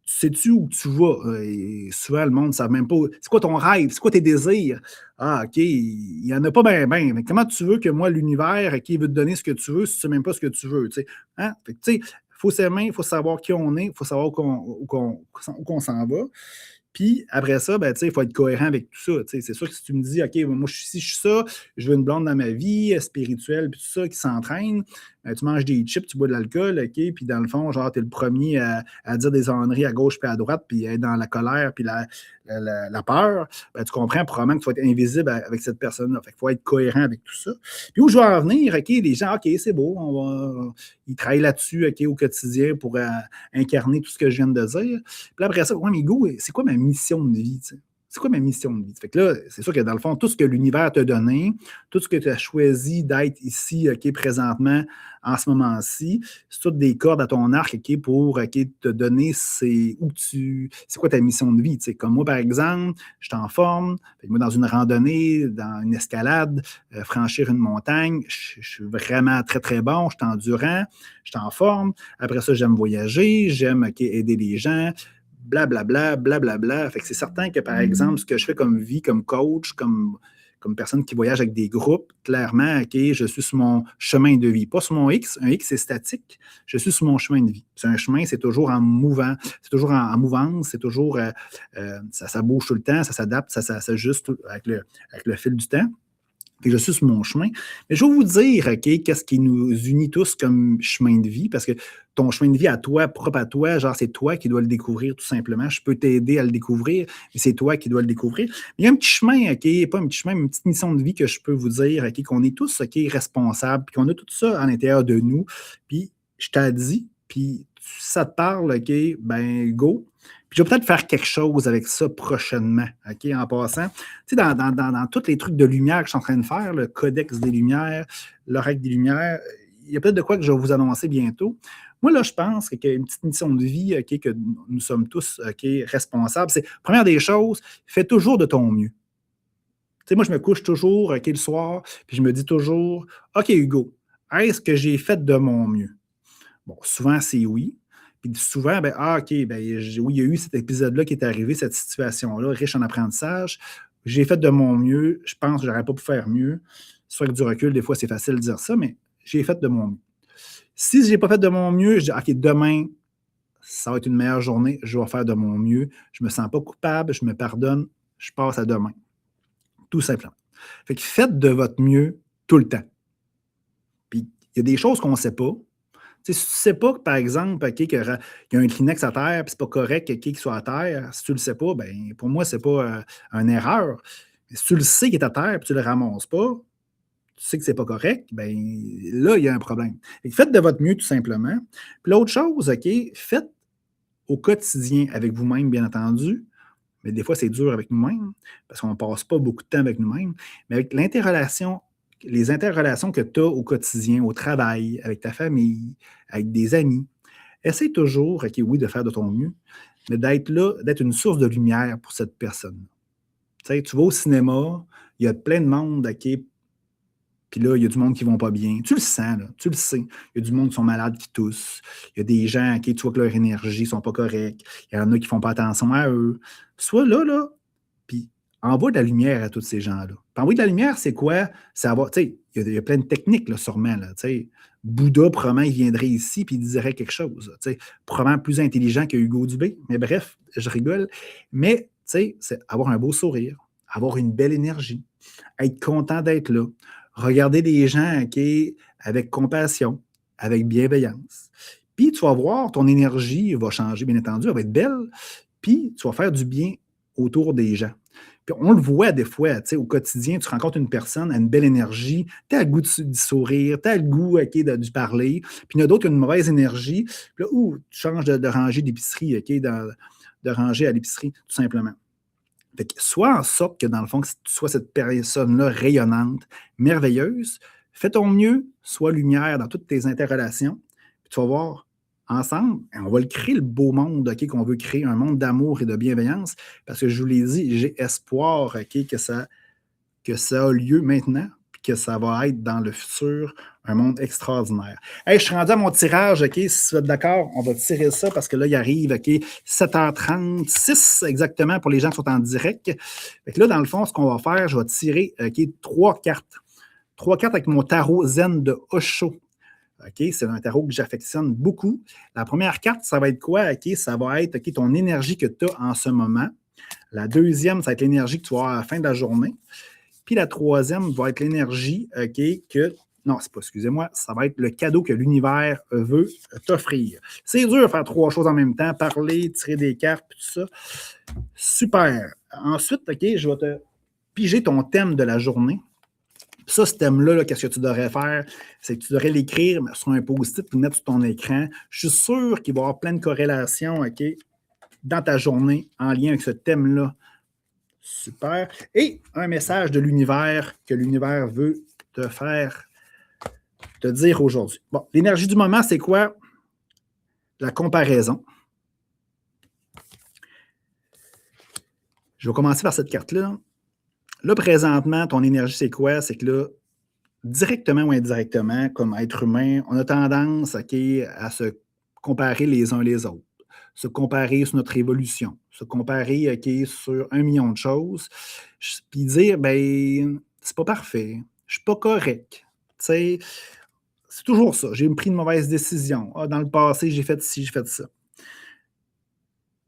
Tu sais-tu où tu vas? Et souvent, le monde ne sait même pas. C'est quoi ton rêve? C'est quoi tes désirs? Ah, OK, il n'y en a pas bien, bien. Mais comment tu veux que moi, l'univers, OK, veut te donner ce que tu veux si tu ne sais même pas ce que tu veux? Tu sais? Hein? Fait que, tu sais, il faut s'aimer, il faut savoir qui on est, il faut savoir où qu'on s'en va. Puis après ça, ben, il faut être cohérent avec tout ça. C'est sûr que si tu me dis, OK, moi, si je suis ça, je veux une blonde dans ma vie, spirituelle, puis tout ça, qui s'entraîne, tu manges des chips, tu bois de l'alcool, OK, puis dans le fond, genre, tu es le premier à dire des âneries à gauche puis à droite, puis être dans la colère puis la peur, ben, tu comprends probablement que tu vas être invisible avec cette personne-là. Fait qu'il faut être cohérent avec tout ça. Puis où je vais en venir, OK, les gens, OK, c'est beau, ils travaillent là-dessus, OK, au quotidien pour incarner tout ce que je viens de dire. Puis après ça, ouais, mais Hugo, c'est quoi ma mission de vie, tu sais? C'est quoi ma mission de vie? Fait que là, c'est sûr que dans le fond, tout ce que l'univers t'a donné, tout ce que tu as choisi d'être ici, OK, présentement, en ce moment-ci, c'est toutes des cordes à ton arc, OK, pour OK, te donner c'est quoi ta mission de vie, tu sais? Comme moi, par exemple, je suis en forme, fait que moi, dans une randonnée, dans une escalade, franchir une montagne, je suis vraiment très, très bon, je suis endurant, je suis en forme. Après ça, j'aime voyager, j'aime OK, aider les gens, blablabla, blablabla. Fait que c'est certain que, par exemple, ce que je fais comme vie, comme coach, comme personne qui voyage avec des groupes, clairement, OK, je suis sur mon chemin de vie. Pas sur mon X. Un X, c'est statique. Je suis sur mon chemin de vie. C'est un chemin, c'est toujours en mouvant, c'est toujours en mouvance, c'est toujours, ça bouge tout le temps, ça s'adapte, ça s'ajuste avec le fil du temps. Puis je suis sur mon chemin. Mais je vais vous dire, OK, qu'est-ce qui nous unit tous comme chemin de vie, parce que ton chemin de vie à toi, propre à toi, genre, c'est toi qui dois le découvrir, tout simplement. Je peux t'aider à le découvrir, mais c'est toi qui dois le découvrir. Mais il y a un petit chemin, OK, pas un petit chemin, mais une petite mission de vie que je peux vous dire, OK, qu'on est tous, OK, responsables, puis qu'on a tout ça à l'intérieur de nous. Puis je t'ai dit, puis ça te parle, OK, ben go. Puis je vais peut-être faire quelque chose avec ça prochainement, OK, en passant. Tu sais, dans tous les trucs de lumière que je suis en train de faire, le codex des lumières, l'oracle des lumières, il y a peut-être de quoi que je vais vous annoncer bientôt. Moi, là, je pense qu'il y a une petite mission de vie, OK, que nous sommes tous, OK, responsables. C'est, première des choses, fais toujours de ton mieux. Tu sais, moi, je me couche toujours, OK, le soir, puis je me dis toujours, OK, Hugo, est-ce que j'ai fait de mon mieux? Bon, souvent, c'est oui. Puis souvent, ben, OK, ben, oui, il y a eu cet épisode-là qui est arrivé, cette situation-là, riche en apprentissage. J'ai fait de mon mieux. Je pense que je n'aurais pas pu faire mieux. Soit avec du recul, des fois, c'est facile de dire ça, mais j'ai fait de mon mieux. Si je n'ai pas fait de mon mieux, je dis, OK, demain, ça va être une meilleure journée, je vais faire de mon mieux. Je ne me sens pas coupable, je me pardonne, je passe à demain. tout simplement. Fait que faites de votre mieux tout le temps. Puis, il y a des choses qu'on ne sait pas. Tu sais, si tu ne sais pas que, par exemple, OK, qu'il y a un Kleenex à terre, puis c'est pas correct qu'il soit à terre, si tu ne le sais pas, ben pour moi, c'est pas une erreur. Mais si tu le sais qu'il est à terre, puis tu ne le ramasses pas, tu sais que c'est pas correct, ben là, il y a un problème. Fait que faites de votre mieux, tout simplement. Puis l'autre chose, OK, faites au quotidien avec vous-même, bien entendu, mais des fois, c'est dur avec nous-mêmes parce qu'on ne passe pas beaucoup de temps avec nous-mêmes, mais avec les interrelations que tu as au quotidien, au travail, avec ta famille, avec des amis, essaie toujours, OK, oui, de faire de ton mieux, mais d'être là, d'être une source de lumière pour cette personne. Tu sais, tu vas au cinéma, il y a plein de monde, OK, puis là, il y a du monde qui ne vont pas bien. Tu le sens, là, tu le sais. Il y a du monde qui sont malades, qui toussent. Il y a des gens, OK, tu vois que leur énergie ne sont pas corrects. Il y en a qui ne font pas attention à eux. Sois là, puis envoie de la lumière à tous ces gens-là. Puis envoyer de la lumière, c'est quoi? C'est avoir, tu sais, il y a plein de techniques, là, sûrement, là, tu sais. Bouddha, probablement, il viendrait ici puis il dirait quelque chose. Tu sais, probablement plus intelligent que Hugo Dubé. Mais bref, je rigole. Mais, tu sais, c'est avoir un beau sourire, avoir une belle énergie, être content d'être là, regarder les gens, OK, avec compassion, avec bienveillance. Puis tu vas voir, ton énergie va changer, bien entendu, elle va être belle, puis tu vas faire du bien autour des gens. Puis on le voit des fois, tu sais, au quotidien, tu rencontres une personne à une belle énergie, tu as le goût du sourire, tu as le goût, OK, du parler, puis il y en a d'autres qui ont une mauvaise énergie, puis là, tu changes de rangée d'épicerie, OK, de rangée à l'épicerie, tout simplement. Fait que sois en sorte que, dans le fond, que tu sois cette personne-là rayonnante, merveilleuse. Fais ton mieux, sois lumière dans toutes tes interrelations. Puis tu vas voir, ensemble, on va le créer, le beau monde, OK, qu'on veut créer, un monde d'amour et de bienveillance. Parce que je vous l'ai dit, j'ai espoir, OK, que ça a lieu maintenant, puis que ça va être dans le futur un monde extraordinaire. Hey, je suis rendu à mon tirage, OK? Si vous êtes d'accord, on va tirer ça parce que là, il arrive, OK, 7h36 exactement pour les gens qui sont en direct. Fait que là, dans le fond, ce qu'on va faire, je vais tirer, OK, 3 cartes. 3 cartes avec mon tarot Zen de Osho. OK, c'est un tarot que j'affectionne beaucoup. La première carte, ça va être quoi? OK, ça va être, OK, ton énergie que tu as en ce moment. La deuxième, ça va être l'énergie que tu vas avoir à la fin de la journée. Puis la troisième va être l'énergie, OK, que... Non, c'est pas, excusez-moi, ça va être le cadeau que l'univers veut t'offrir. C'est dur de faire 3 choses en même temps, parler, tirer des cartes, tout ça. Super. Ensuite, OK, je vais te piger ton thème de la journée. Ça, ce thème-là, qu'est-ce que tu devrais faire? C'est que tu devrais l'écrire sur un post-it et le mettre sur ton écran. Je suis sûr qu'il va y avoir plein de corrélations, OK, dans ta journée en lien avec ce thème-là. Super. Et un message de l'univers que l'univers veut te dire aujourd'hui. Bon, l'énergie du moment, c'est quoi? La comparaison. Je vais commencer par cette carte-là. Là, présentement, ton énergie, c'est quoi? C'est que là, directement ou indirectement, comme être humain, on a tendance, OK, à se comparer les uns les autres, se comparer sur notre évolution, se comparer, OK, sur 1 million de choses, puis dire, ben, c'est pas parfait, je suis pas correct. Tu sais, c'est toujours ça. J'ai pris une mauvaise décision. Ah, dans le passé, j'ai fait ci, j'ai fait ça.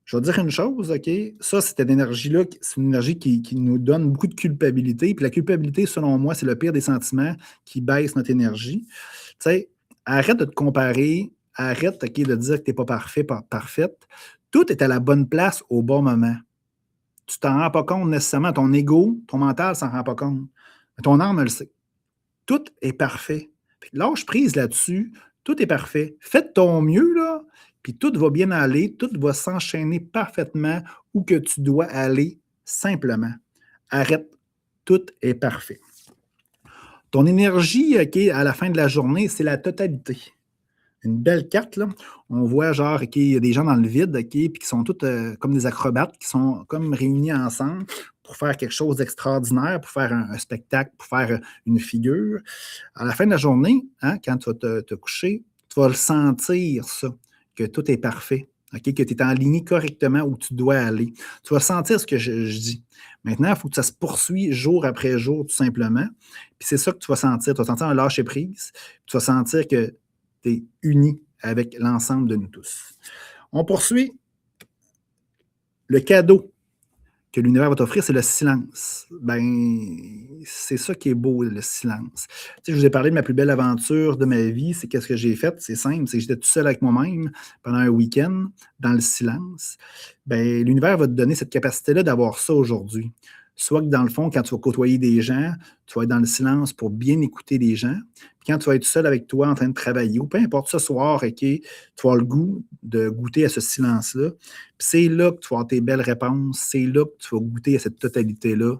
Je vais te dire une chose, OK? Ça, cette énergie-là, c'est une énergie qui nous donne beaucoup de culpabilité. Puis la culpabilité, selon moi, c'est le pire des sentiments qui baisse notre énergie. Tu sais, arrête de te comparer, arrête, OK, de dire que tu n'es pas parfait, pas parfaite. Tout est à la bonne place au bon moment. Tu t'en rends pas compte nécessairement. Ton ego, ton mental s'en rend pas compte. Mais ton âme, elle le sait. Tout est parfait. Lâche prise là-dessus. Tout est parfait. Fais de ton mieux, là, puis tout va bien aller. Tout va s'enchaîner parfaitement où que tu dois aller simplement. Arrête. Tout est parfait. Ton énergie, OK, à la fin de la journée, c'est la totalité. Une belle carte, là. On voit genre, OK, il y a des gens dans le vide, OK, puis qui sont tous comme des acrobates, qui sont comme réunis ensemble pour faire quelque chose d'extraordinaire, pour faire un spectacle, pour faire une figure. À la fin de la journée, hein, quand tu vas te coucher, tu vas le sentir, ça, que tout est parfait, OK, que tu es en ligne correctement où tu dois aller. Tu vas sentir ce que je dis. Maintenant, il faut que ça se poursuive jour après jour, tout simplement. Puis c'est ça que tu vas sentir. Tu vas sentir un lâcher-prise. Tu vas sentir que tu es uni avec l'ensemble de nous tous. On poursuit. Le cadeau que l'univers va t'offrir, c'est le silence. C'est ça qui est beau, le silence. Tu sais, je vous ai parlé de ma plus belle aventure de ma vie. C'est qu'est-ce que j'ai fait? C'est simple, c'est que j'étais tout seul avec moi-même pendant un week-end, dans le silence. L'univers va te donner cette capacité-là d'avoir ça aujourd'hui. Soit que dans le fond, quand tu vas côtoyer des gens, tu vas être dans le silence pour bien écouter les gens. Puis quand tu vas être seul avec toi en train de travailler, ou peu importe, ce soir, OK, tu vas avoir le goût de goûter à ce silence-là. Puis c'est là que tu vas avoir tes belles réponses. C'est là que tu vas goûter à cette totalité-là,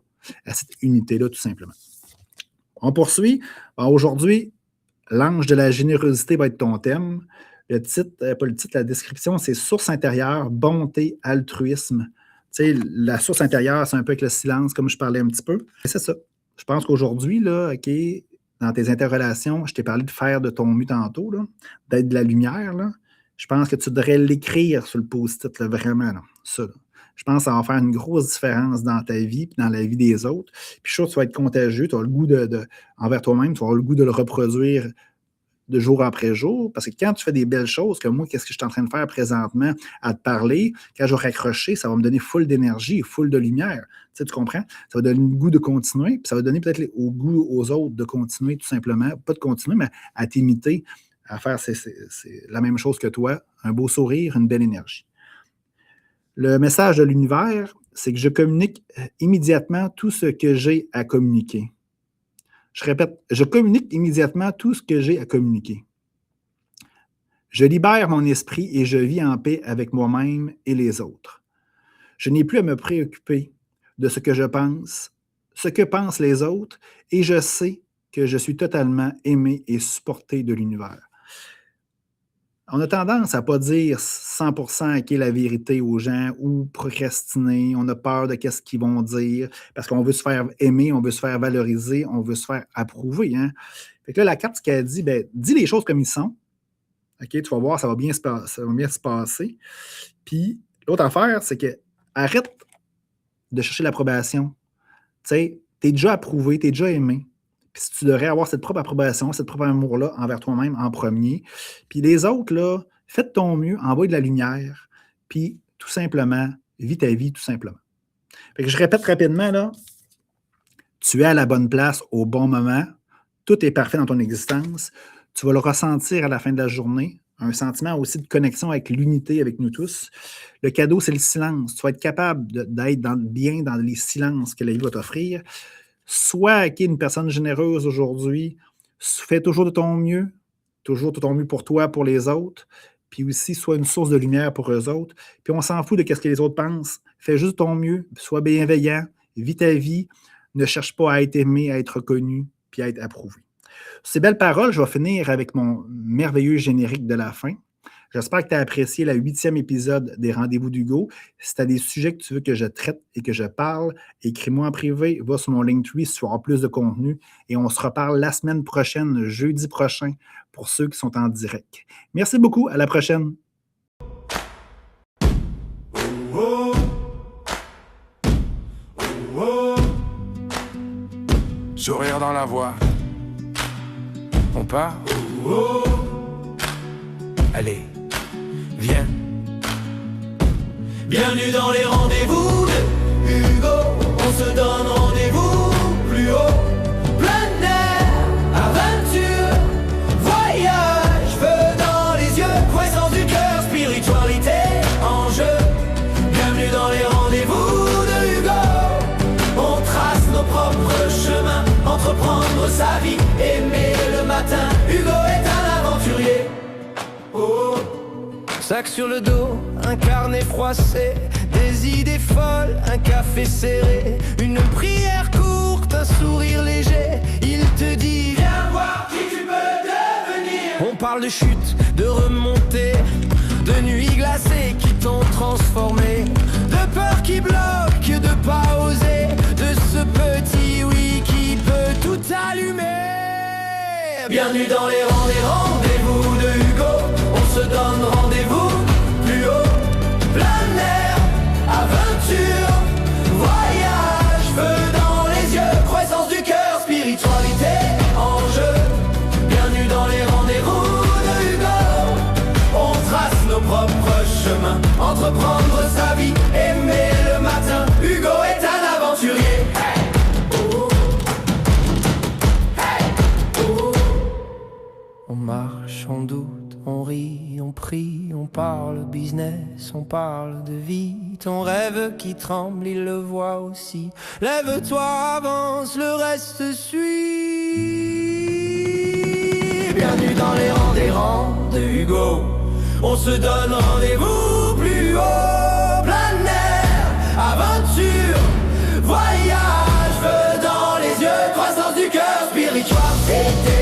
à cette unité-là, tout simplement. On poursuit. Aujourd'hui, l'ange de la générosité va être ton thème. Le titre, pas le titre, la description, c'est source intérieure, bonté, altruisme. Tu sais, la source intérieure, c'est un peu avec le silence, comme je parlais un petit peu. Et c'est ça. Je pense qu'aujourd'hui, là, OK, dans tes interrelations, je t'ai parlé de faire de ton mieux tantôt, là, d'être de la lumière, là. Je pense que tu devrais l'écrire sur le post-it, là, vraiment, là, ça. Là. Je pense que ça va faire une grosse différence dans ta vie et dans la vie des autres. Puis je suis sûr que tu vas être contagieux, tu as le goût envers toi-même, tu vas avoir le goût de le reproduire de jour après jour, parce que quand tu fais des belles choses, comme moi, qu'est-ce que je suis en train de faire présentement à te parler, quand je vais raccrocher, ça va me donner full d'énergie, full de lumière. Tu sais, tu comprends? Ça va donner le goût de continuer, puis ça va donner peut-être au goût aux autres de continuer tout simplement, pas de continuer, mais à t'imiter, à faire c'est la même chose que toi, un beau sourire, une belle énergie. Le message de l'univers, c'est que je communique immédiatement tout ce que j'ai à communiquer. Je répète, je communique immédiatement tout ce que j'ai à communiquer. Je libère mon esprit et je vis en paix avec moi-même et les autres. Je n'ai plus à me préoccuper de ce que je pense, ce que pensent les autres, et je sais que je suis totalement aimé et supporté de l'univers. On a tendance à ne pas dire 100% qui est la vérité aux gens ou procrastiner. On a peur de ce qu'ils vont dire parce qu'on veut se faire aimer, on veut se faire valoriser, on veut se faire approuver. Hein? Fait que là, la carte, ce qu'elle dit, dis les choses comme ils sont. OK, tu vas voir, ça va bien se passer. Puis, l'autre affaire, c'est que arrête de chercher l'approbation. Tu sais, tu es déjà approuvé, tu es déjà aimé. Puis si tu devrais avoir cette propre approbation, cette propre amour-là envers toi-même en premier. Puis les autres, là, fais de ton mieux, envoie de la lumière, puis tout simplement, vis ta vie tout simplement. Fait que je répète rapidement, là, tu es à la bonne place au bon moment, tout est parfait dans ton existence, tu vas le ressentir à la fin de la journée, un sentiment aussi de connexion avec l'unité, avec nous tous. Le cadeau, c'est le silence. Tu vas être capable d'être bien dans les silences que la vie va t'offrir. Sois une personne généreuse aujourd'hui, fais toujours de ton mieux pour toi, pour les autres, puis aussi sois une source de lumière pour eux autres. Puis on s'en fout de ce que les autres pensent. Fais juste ton mieux, sois bienveillant, vis ta vie, ne cherche pas à être aimé, à être reconnu, puis à être approuvé. Sur ces belles paroles, je vais finir avec mon merveilleux générique de la fin. J'espère que tu as apprécié le 8e épisode des Rendez-vous d'Hugo. Si tu as des sujets que tu veux que je traite et que je parle, écris-moi en privé, va sur mon Linktree si tu auras plus de contenu et on se reparle la semaine prochaine, jeudi prochain, pour ceux qui sont en direct. Merci beaucoup, à la prochaine. Sourire dans la voix. On part. Allez, viens. Bienvenue dans les rendez-vous de Hugo. On se donne rendez-vous plus haut. Plein air, aventure, voyage, feu dans les yeux, croissance du cœur, spiritualité en jeu. Bienvenue dans les rendez-vous de Hugo. On trace nos propres chemins, entreprendre sa vie, aimer le matin. Hugo est un aventurier. Oh. Sac sur le dos, un carnet froissé, des idées folles, un café serré, une prière courte, un sourire léger. Il te dit viens voir qui tu peux devenir. On parle de chute, de remontée, de nuits glacées qui t'ont transformé, de peur qui bloque, de pas oser, de ce petit oui qui peut tout allumer. Bienvenue dans les rendez-vous de Hugo. On se donne rendez-vous plus haut. Plein air, aventure, voyage, feu dans les yeux, croissance du cœur, spiritualité en jeu. Bienvenue dans les rendez-vous de Hugo. On trace nos propres chemins, entreprendre sa vie, aimer le matin. Hugo marche, on doute, on rit, on prie, on parle business, on parle de vie. Ton rêve qui tremble, il le voit aussi. Lève-toi, avance, le reste suit. Bienvenue dans les rangs des rangs de Hugo. On se donne rendez-vous plus haut. Plein air, aventure, voyage, feu dans les yeux, croissance du cœur, spiritualité.